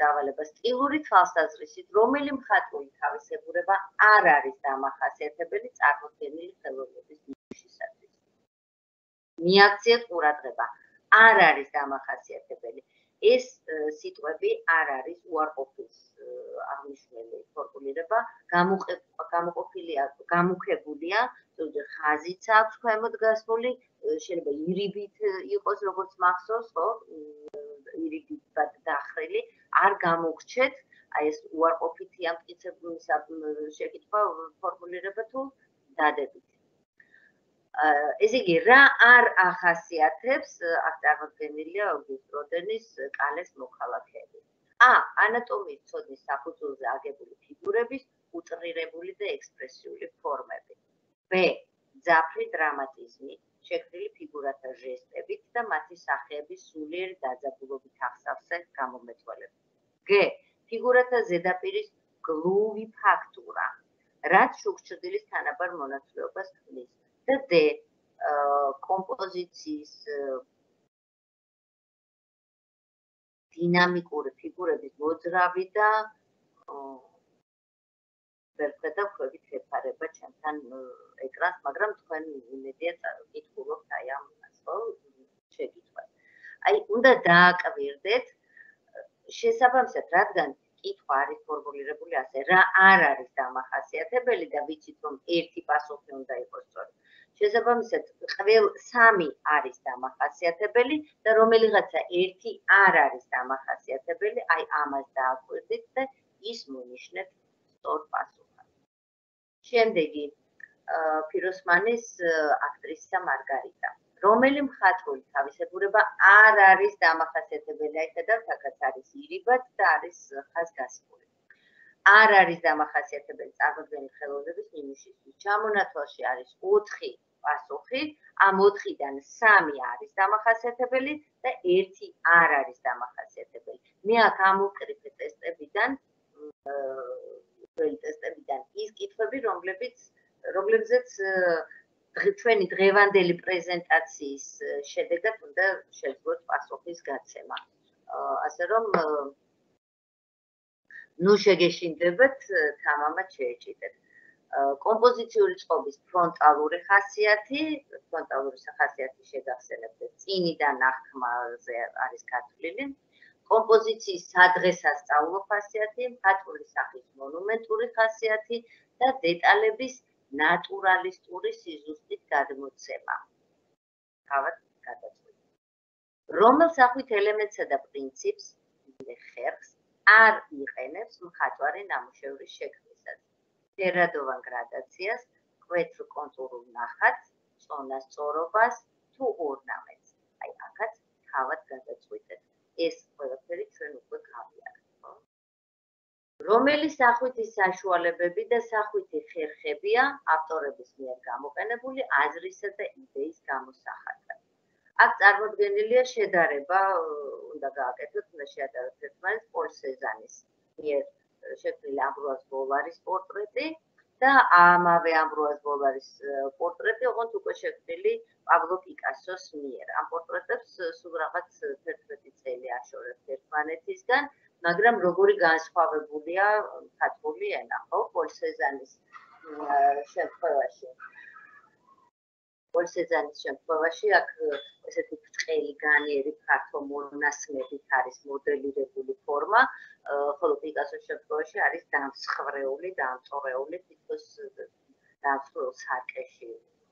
დავალება სტილური თვალსაზრისით, რომელი მხატვრული თავისებურება არ არის დამახასიათებელი წარმოდგენილი ხელოვნების ნიმუშისათვის. მიაქციეთ ყურადღება, არ არის დამახასიათებელი. ეს სიტყვები არ არის უარყოფის აღნიშნული ფორმულირება, გამუქებულია, ხაზიც აქვს ქვემოთ გასული, შეიძლება ირიბით იყოს, როგორც მახსოვს, ხო? ირიბით დახრილი, არ გამოგრჩეთ, აი ეს უარყოფითი ამტკიცებული შეკითხვა ფორმულირება თუ დადებით. ესე იგი, რა არ ახასიათებს, აქ წარმოდგენილია ოგიუსტ როდენის კალეს მოქალაქეები. ა. ანატომიის ცოდნის საფუძველზე აგებული ფიგურების უტრირებული და ექსპრესიული ფორმები. ბ. მძაფრი დრამატიზმი, შექმნილი ფიგურათა ჟესტებით და მათი სახეების სულიერი დაძაბულობით აღსავსე გამომეტყველებით. გ. ფიგურათა ზედაპირის გლუვი ფაქტურა, რაც შუქჩრდილის თანაბარ მონაცვლეობას ქმნის. და D. კომპოზიციის დინამიკური ფიგურების მოძრავი და ვერცხეთა ქვებით შეფარება ჩემთან ეკრანს, მაგრამ თქვენ იმედია კითხულობთ აი ამ შეკითხვას. აი, უნდა დააკვირდეთ შესაბამისად, რადგან კითხვა არის ფორმულირებული ასე, რა არ არის დამახასიათებელი და ვიცით, რომ ერთი პასუხი უნდა იყოს სწორი. შესაბამისად, სამი არის დამახასიათებელი და რომელიღაცა ერთი არ არის დამახასიათებელი, აი ამას დააკვირდით და ის მონიშნეთ სწორ პასუხად. შემდეგი, ფიროსმანის აქტრისა მარგარიტა. რომელი მხატვრული თავისებურება არ არის დამახასიათებელი, აი ხედავთ, აქაც არის ირიბად და არის ხაზგასმული. არ არის დამახასიათებელი წარმოდგენილი ხელოვნების ნიმუშისთვის. ჩამონათვალში არის 4 პასუხი, ამ 4-დან 3 არის დამახასიათებელი და 1 არ არის დამახასიათებელი. მე აქ ამოვკრიფე ტესტებიდან, ის კითხვები, რომლებზეც ჩვენი დღევანდელი პრეზენტაციის შედეგად უნდა შეძლოთ პასუხის გაცემა. ასე რომ ნუ შეგეშინდებათ, თამამად შეეჭიდეთ. კომპოზიციური წყობის ფრონტალური ხასიათი შეგახსენებთ, წინიდან აღქმაზე არის გათვლილი. კომპოზიციის სადღესასწაულო ხასიათი, მხატვრული სახის მონუმენტური ხასიათი და დეტალების ნატურალისტური სიზუსტით გადმოცემა. თავად გადაწყვეტ. რომელ სახვითი ელემენტსა და პრინციპს, ხერხს, არ იყენებს მხატვარი ნამუშევრის შექმნისას? ფერადოვან გრადაციას, კვეთრ კონტურულ ნახატს, წონასწორობას თუ ორნამენტს. აი, აქაც თავად გადაწყვეტეთ. ეს ყველაფერი ჩვენ უკვე გავიარეთ, ხო? რომელი სახვითი საშუალებები და სახვითი ხერხებია ავტორების მიერ გამოყენებული აზრისა და იდეის გამოსახატად. აქ წარმოდგენილია შედარება, უნდა გააკეთოთ, უნდა შეადაროთ ერთმანეთს პოლ სეზანის მიერ შექმნილი ამბრუაზ ბოლარის პორტრეტი და ამავე ამბრუაზ ბოლარის პორტრეტი ოღონდ უკვე შექმნილი პაბლო პიკასოს მიერ. ამ პორტრეტებს სულ რაღაც 11 წელი აშორებთ ერთმანეთისგან, მაგრამ როგორი განსხვავებულია მხატვრული ენა, ხო? პოლ სეზანის შემთხვევაში. პოლ სეზანის შემთხვევაში აქ ესეთი ბრტყელი, განიერი, ფართო მონასმებით არის მოდელირებული ფორმა, ხოლო პიკასოს შემთხვევაში არის დამსხვრეული, დამწორეული, თითქოს დამსხვრეულ სარკეში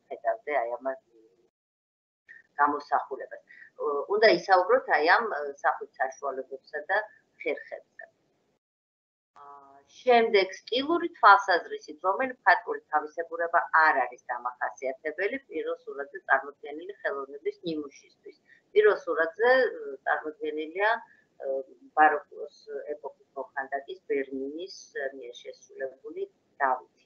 ხედავდე აი ამ გამოსახულებას. უნდა ისაუბროთ აი ამ სახვითი საშუალებებსა და ხერხებზე. შემდეგ სტილური თვალსაზრისით, რომელი მხატვრული თავისებურება არ არის დამახასიათებელი პირველ სურათზე წარმოდგენილი ხელოვნების ნიმუშისთვის. პირველ სურათზე წარმოდგენილია ბაროკოს ეპოქის მოხანდაკის ბერნინის მიერ შესრულებული დავითი.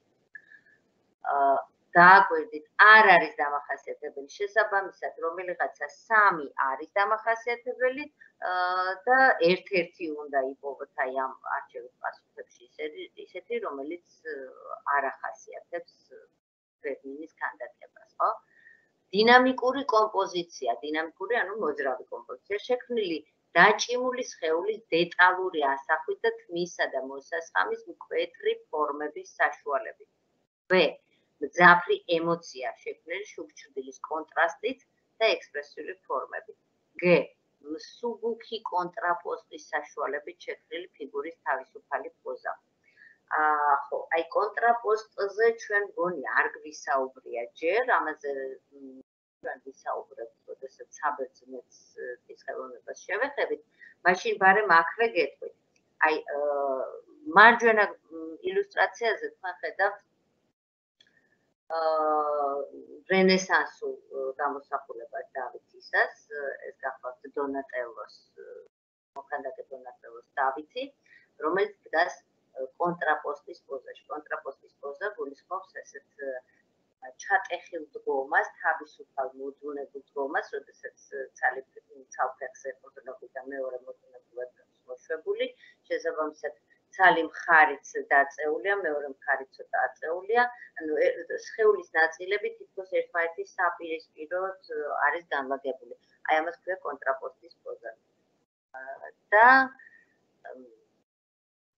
დააკვირდით, არ არის დამახასიათებელი, შესაბამისად, რომელიღაცა 3 არის დამახასიათებელი და ერთ-ერთი უნდა იპოვოთ აი ამ არჩევის პასუხებში ისეთი, რომელიც არ ახასიათებს ბერნინის ქანდაკებას, ხო? დინამიკური კომპოზიცია, დინამიკური, ანუ მოძრავი კომპოზიცია, შექმნილი დაჭიმული სხეულის დეტალური ასახვით და თმისა და მოსასხამის მკვეთრი ფორმების საშუალებით. ბ. მძაფრი ემოცია შექმნილი შუქჭრდილის კონტრასტით და ექსპრესიული ფორმებით. გ. მსუბუქი კონტრაპოსტის საშუალებით შექმნილი ფიგურის თავისუფალი პოზა. ხო, აი კონტრაპოსტზე ჩვენ მგონი არ გვისაუბრია ჯერ, ამაზე ჩვენ ვისაუბრებთ, როდესაც საბერძნეთის ხელოვნებას შევეხებით, მაშინ ბარემ აქვე გეტყვით. აი მარჯვენა ილუსტრაციაზე თქვენ ხედავთ რენესანსულ გამოსახულებას დავითისას, ეს გახლავთ დონატელოს, მოხანდაკე დონატელოს დავითი, რომელიც დგას კონტრაპოსტის პოზაში. კონტრაპოსტის პოზა გულისხმობს ესეთ ჩატეხილ დგომას, თავისუფალ მოძუნებულ დგომას, როდესაც ცალფეხს ეყრდნობით და მეორე მოძუნებულად მოშვებული, შესაბამისად ცალი მხარიც დაწეულია, მეორე მხარიც ცოტა აწეულია, ანუ სხეულის ნაწილები თითქოს ერთმანეთის საპირისპიროდ არის განლაგებული. აი ამას ქვია კონტრაპოსტის პოზა. და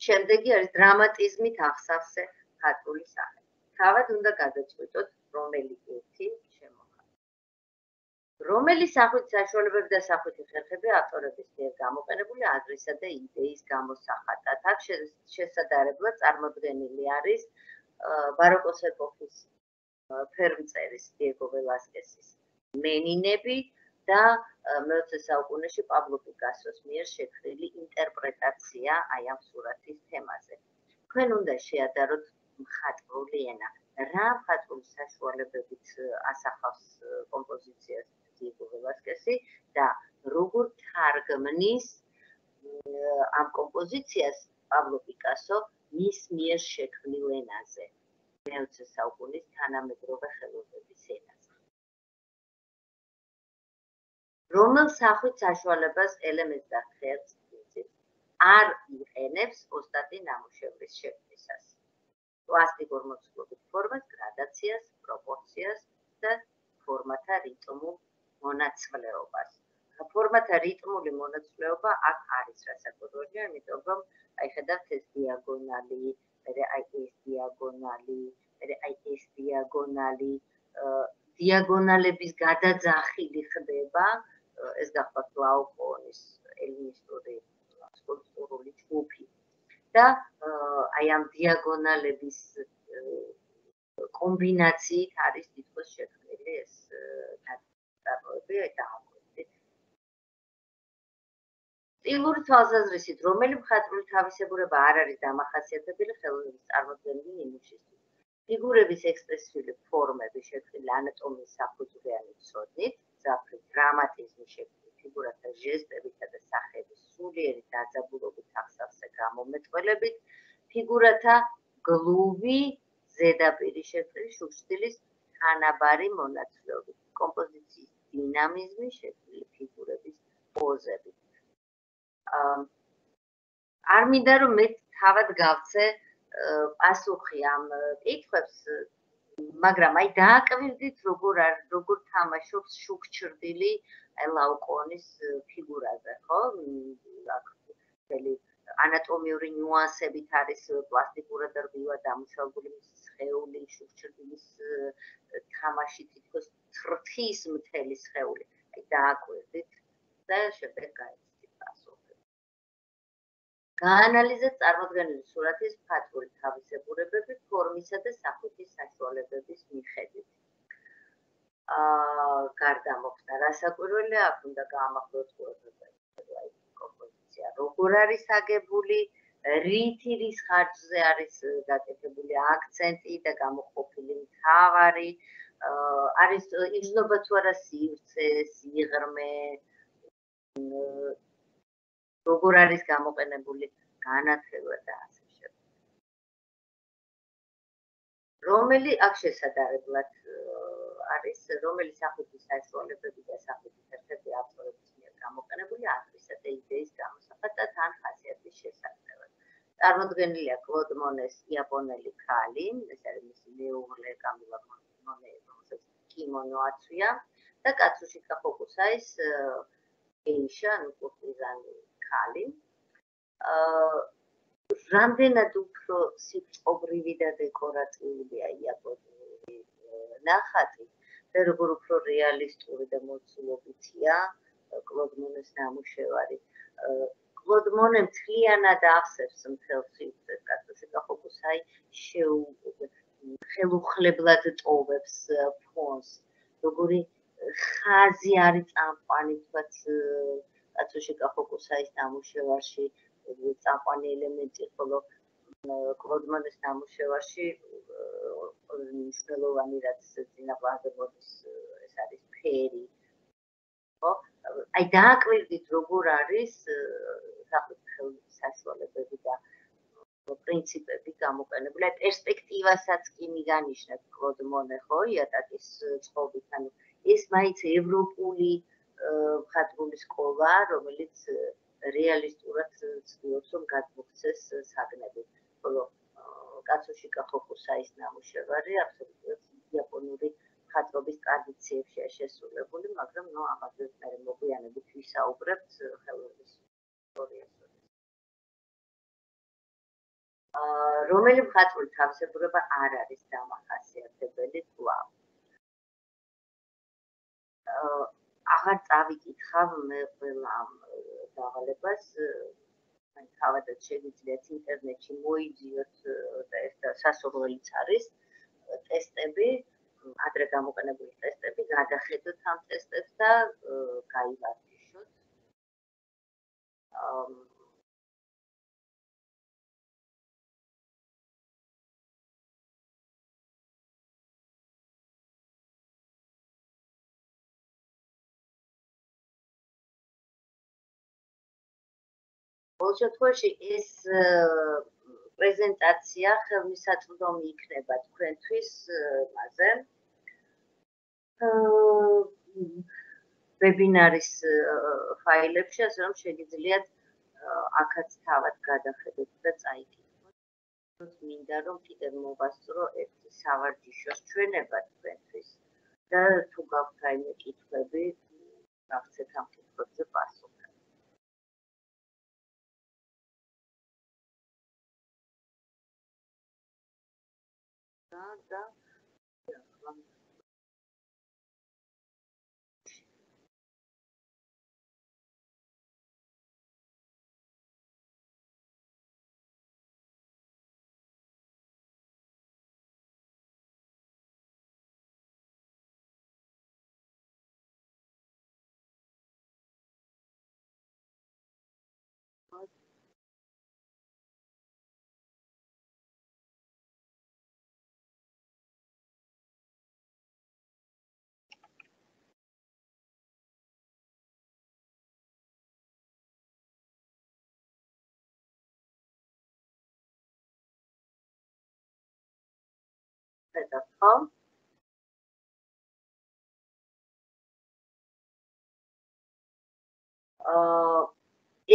შემდეგი არის დრამატიზმით აღსავსე მხატვრული სახე. თავად უნდა გადაწყვიტოთ, რომელი ერთი შემოხატოთ. რომელი სახვითი საშუალებები და სახვითი ხერხები ავტორების მიერ გამოყენებული აზრისა და იდეის გამოსახატად. აქ შესადარებლად წარმოდგენილი არის ბაროკოს ეპოქის ფერმწერის დიეგო ველასკესის მენინები და მე-20 საუკუნეში პაბლო პიკასოს მიერ შექმნილი ინტერპრეტაცია აი ამ სურათის თემაზე. თქვენ უნდა შეადაროთ მხატვრული ენა. რა მხატვრული საშუალებებით ასახავს კომპოზიციას დიეგო ველასკესი და როგორ თარგმნის ამ კომპოზიციას პაბლო პიკასო მის მიერ შექმნილ ენაზე, მე-20 საუკუნის თანამედროვე ხელოვნების ენაზე. რომელ სახვით საშუალებას ელემენტს და ხერხს პრინციპს არ იყენებს ოსტატი ნამუშევრის შექმნისას. პლასტიკურ მოცულობით ფორმას, გრადაციას, პროპორციას და ფორმათა რიტმულ მონაცვლეობას. ფორმათა რიტმული მონაცვლეობა აქ არის რასაკვირველია, იმიტომ რომ აი ხედავთ ეს დიაგონალი, მერე აი ეს დიაგონალი, მერე აი ეს დიაგონალი, დიაგონალების გადაძახილი ხდება, ეს გახლავთ ლაოკოონის ელინისტური სკულპტურული ჯგუფი. და აი ამ დიაგონალების კომბინაციით არის თითქოს შექმნილი ეს ნაწარმოები და სტილური თვალსაზრისით, რომელი მხატვრული თავისებურება არ არის დამახასიათებელი ხელოვნების წარმოდგენილი ნიმუშისთვის. ფიგურების ექსპრესიული ფორმები შექმნილი ანატომიის საფუძვლიანი ცოდნით, მძაფრი დრამატიზმის შექმნით ფიგურათა ჟესტებითა და სახების სულიერი დაძაბულობით ახსავსე გამომეტყველებით, ფიგურათა გლუვი ზედაპირი შექმნის შუქშტილის თანაბარი მონაცვლეობით, კომპოზიციის დინამიზმი შექმნილი ფიგურების პოზებით. არ მინდა რომ მე თავად გავცე პასუხი ამ კითხვებს, მაგრამ აი დააკვირდით როგორ თამაშობს შუქჩრდილი ლაოკონის ფიგურაზე, ხო? აქ მთელი ანატომიური ნიუანსებით არის პლასტიკურად რბილა დამუშავებული მისი სხეული, შუქჩრდილის თამაში თითქოს თრთის მთელი სხეული. აი დააკვირდით და შემდეგ გაიცდით პასუხი. გაანალიზეთ წარმოდგენილი სურათის მხატვრული თავისებურებები ფორმისა და სახვითის საშუალებების მიხედვით. გარდა მოხდა რასაკვირველია, აქ უნდა გაამახვილოთ ყურადღება კომპოზიცია როგორ არის აგებული, რითი რის ხარჯზე არის გაკეთებული აქცენტი და გამოყოფილი მთავარი, არის იგრძნობა თუ არა სივრცე, სიღრმე, როგორ არის გამოყენებული განათლება და ასე შემდეგ. რომელი აქ შესაძლებლად არის, რომელი სახვითის საშუალებები და სახვითის ერთ-ერთი ავტორების მიერ გამოყენებული აზრისა და იდეის გამოსახატ და თან ხასიათის შესაძლებლად. წარმოდგენილია კლოდ მონეს იაპონელი ქალი, ეს არის მისი მეუღლე კამილა მონე, რომელსაც კიმონო აცვია და კაცუშიკა ჰოკუსაის ეიშა, ანუ კურტიზანი ქალი. რამდენად უფრო სიწყობრივი და დეკორატიულია იაპონური ნახატი და როგორ უფრო რეალისტური და მოცულობითია კლოდ მონეს ნამუშევარი. კლოდ მონე მთლიანად ახსევს მთელ სივრცეს, კაცუშიკა ჰოკუსაი ხელუხლებლად ტოვებს ფონს, როგორი ხაზი არის წამყვანი, თქვათ, კაცუშიკა ჰოკუსაის ნამუშევარში წამყვანი ელემენტი, ხოლო კლოდ მონეს ნამუშევარში მნიშვნელოვანი რაც წინაპრაზე მოდის ეს არის ფერი. ხო? აი დააკვირდით როგორ არის სახვითი საშუალებები და პრინციპები გამოყენებული. აი პერსპექტივასაც კი მიგანიშნებ კლოდ მონე, ხო, იატაკის წყობით, ანუ ეს მაინც ევროპული მხატვრული სკოლა, რომელიც რეალისტურად ცდილობს რომ გადმოქცეს საგნები. ხოლო კაცუშიკა ჰოკუსაის ნამუშევარი აბსოლუტურად იაპონური მხატვრობის ტრადიციებშია შესრულებული, მაგრამ ნუ ამაზე მე მოგვიანებით ვისაუბრებთ ხელოვნების ისტორიაზე. რომელი მხატვრული თავისებურება არ არის დამახასიათებელი კვლავ. აღარ წავიკითხავ მე ყველა ამ დავალებას, თავადაც შეგიძლიათ ინტერნეტში მოიძიოთ და ეს სასურველიც არის ტესტები, ადრე გამოყენებული ტესტები, გადახედოთ ამ ტესტებს და გაივარჯიშოთ. Բոլ შემთხვევაში ეს პრეზენტაცია ხელმისაწვდომი იქნება თქვენთვის მასზე. ვებინარის ფაილებში, ასე რომ შეგიძლიათ აქაც თავად გადახედოთ და წაიკითხოთ. მინდა რომ კიდევ მოვასწრო ერთი სავარჯიშოს ჩვენება თქვენთვის და თუ გაქვთ რაიმე კითხვები, გაგცეთ ამ კითხვებზე პასუხი. და ხედავთ, ხო?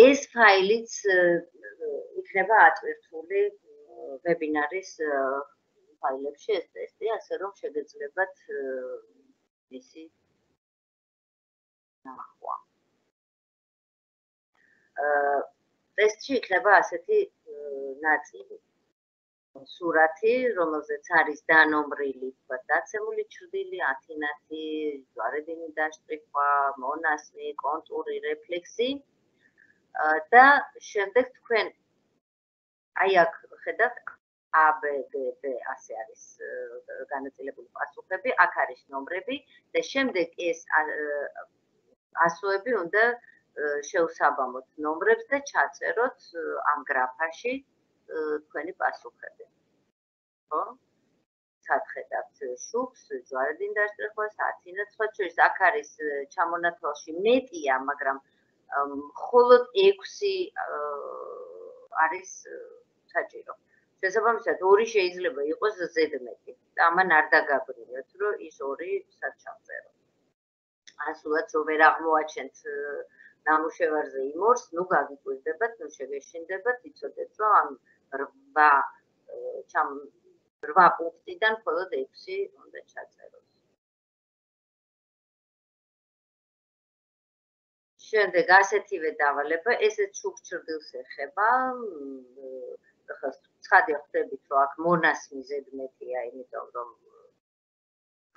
ეს ფაილიც იქნება აწვირთული ვებინარის ფაილებში ეს ტესტი, ასე რომ შეგეძლებათ ისი ნახვა. ტესტში იქნება ასეთი ნაწილი. სურათი, რომელზეც არის დანომრილი, თქვა, დაცემული ჩრდილი, ათინათი, ჯვარედინი დაშტრიხვა, მონასმი, კონტური, რეფლექსი და შემდეგ თქვენ აი აქ ხედავთ A, B, D, D ასე არის განაწილებული პასუხები, აქ არის ნომრები და შემდეგ ეს ასოები უნდა შევსაბამოთ ნომრებს და ჩაწეროთ ამ გრაფაში თქვენი პასუხები. ხო? სახედავთ შუქს, ჯვარედინი დაშტრიხვას, ათინათს, სხვა შორის აქ არის ჩამონათვალში მეტია, მაგრამ მხოლოდ 6 არის საჭირო. შესაბამისად, 2 შეიძლება იყოს ზედმეტი. ამან არ დაგაბრუნოთ, რომ ის 2 სად ჩავწეროთ. ასულად რომ ვერ აღმოაჩენთ ნამუშევარზე იმორს, ნუ გაგიკვირდებათ, ნუ შეგეშინდებათ, იცოდეთ, რომ ამ 8 პუნქტიდან მხოლოდ 6 უნდა ჩაწეროთ. შემდეგ ასეთივე დავალება, ესეც შუქჩრდილს ეხება. ახლა ცხადი ხვდებით, რომ აქ მონასმი ზედმეტია, იმიტომ რომ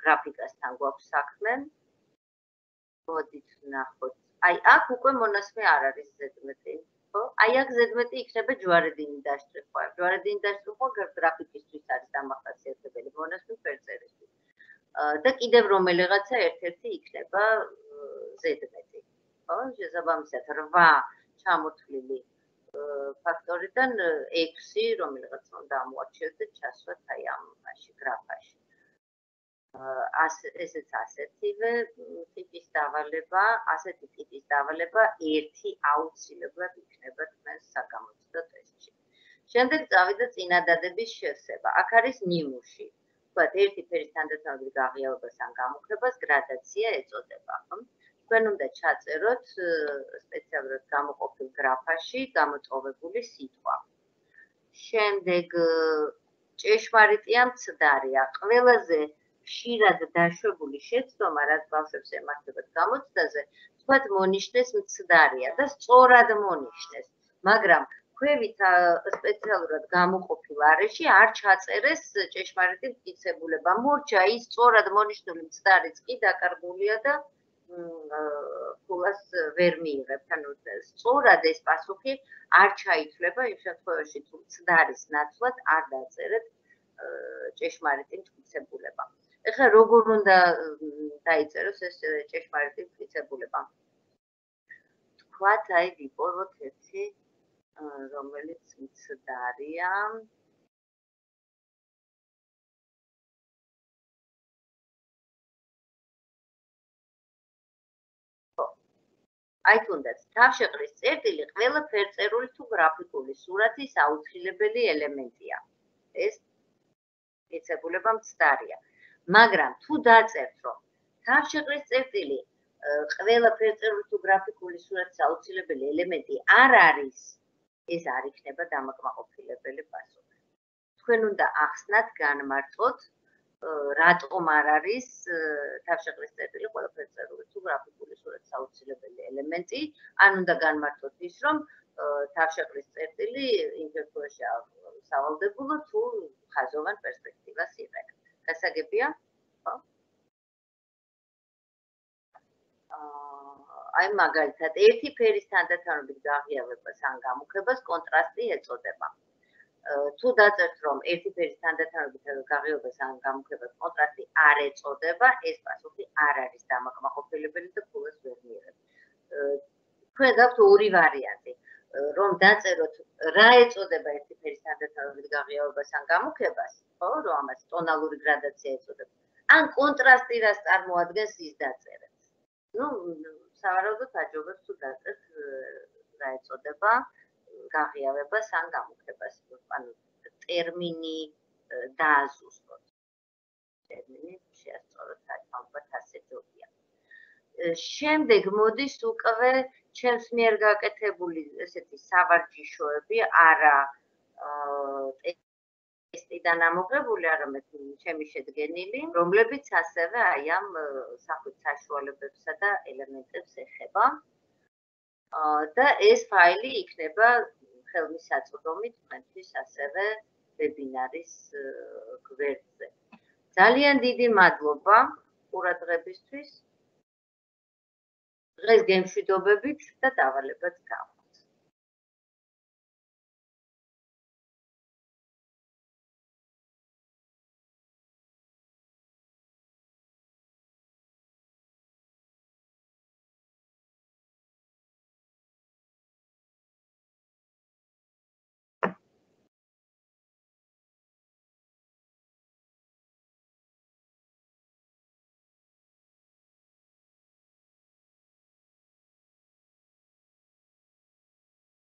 გრაფიკასთან გვაქვს საქმე. მოდით ვნახოთ. აი აქ უკვე მონასმი არ არის ზედმეტი, ხო? აი აქ ზედმეტი იქნება ჯვარედინი დაშტრიხვა. ჯვარედინი დაშტრიხვა გრაფიკისთვის არის დამახასიათებელი, მონასმი ფერწერისთვის. და კიდევ რომელიღაცა ერთ-ერთი იქნება ზედმეტი. ხო? შესაბამისად 8 ჩამოთვლილი ფაქტორიდან 6 რომელიღაცა უნდა ამოარჩიოთ და ჩასვათ აი ამაში გრაფაში. ესეც ასეთივე ტიპის დავალება, ასეთი ტიპის დავალება ერთი აუცილებლად იქნება თქვენს საგამოცდო ტესტში. შემდეგ წავიდა წინადადების შევსება. აქ არის ნიმუში. ვთქვათ, ერთი ფერის თანდათანობით გაღიავებას ან გამოყენებას გრადაცია ეწოდება, ხო? თქვენ უნდა ჩაწეროთ სპეციალურად გამოყოფილ გრაფაში გამოტოვებული სიტყვა. შემდეგ ჭეშმარიტია მცდარია. ყველაზე ხშირად დაშვებული შეცდომა, რაც ბავშვებს ემართებათ გამოცდაზე, თქვათ მონიშნეს მცდარია და სწორად მონიშნეს, მაგრამ ქვევით სპეციალურად გამოყოფილ არეში არ ჩაწერეს ჭეშმარიტი მტკიცებულება. მორჩა ის სწორად მონიშნული მცდარიც კი დაკარგულია და ფულას ვერ მიიღებთ. ანუ სწორად ეს პასუხი არ ჩაითვლება იმ შემთხვევაში, თუ მცდარის ნაცვლად არ დაწერეთ ჭეშმარიტი მტკიცებულება. ეხლა როგორ უნდა დაიწეროს ეს ჭეშმარიტი მტკიცებულება? თქვათ, აი ვიპოვოთ ერთი, რომელიც მცდარია. აი თუნდაც თავშეყრის წერტილი ყველა ფერწერული თუ გრაფიკული სურათის აუცილებელი ელემენტია. ეს მტკიცებულება მცდარია. მაგრამ თუ დაწერთ, რომ თავშეყრის წერტილი ყველა ფერწერული თუ გრაფიკული სურათის აუცილებელი ელემენტი არ არის, ეს არ იქნება დამაკმაყოფილებელი პასუხი. თქვენ უნდა ახსნათ, განმარტოთ, რატომ არ არის თავშეყრის წერტილი ყველა ფერწერული თუ გრაფიკული სურათის აუცილებელი ელემენტი, ან უნდა განმარტოთ ის, რომ თავშეყრის წერტილი იმ შემთხვევაში სავალდებულო თუ ხაზოვან პერსპექტივას იღებთ. გასაგებია? ხო? აი მაგალითად, ერთი ფერის თანდათანობით გაღიავებას ან გამოყენებას კონტრასტი ეწოდება. თუ დაწერთ, რომ ერთი ფერის თანდათანობით გაღიავებას ან გამოყენებას კონტრასტი არ ეწოდება, ეს პასუხი არ არის დამაკმაყოფილებელი და ფულს ვერ მიიღებთ. თქვენ გაქვთ 2 ვარიანტი, რომ დაწეროთ, რა ეწოდება ერთი ფერის თანდათანობით გაღიავებას ან გამოყენებას, ხო, რომ ამას ტონალური გრადაცია ეწოდება. ან კონტრასტი რას წარმოადგენს, ის დაწერეთ. ნუ სავარაუდოდ აჯობებს თუ დაწერთ რა ეწოდება გაღიავებას ან გამოყენებას, ანუ ტერმინი დააზუსტოთ. ტერმინი შეასწოროთ, ალბათ ასე ჯობია. შემდეგ მოდის უკვე ჩემს მიერ გაკეთებული ესეთი სავარჯიშოები, არა ტესტიდან ამოღებული, არამედ ჩემი შედგენილი, რომლებიც ასევე აი ამ სახვით საშუალებებსა და ელემენტებს ეხება. და ეს ფაილი იქნება ხელმისაწვდომი თქვენთვის ასევე ვებინარის გვერდზე. ძალიან დიდი მადლობა ყურადღებისთვის. დღეს გემშვიდობებით და დავალებაც გავხსნით.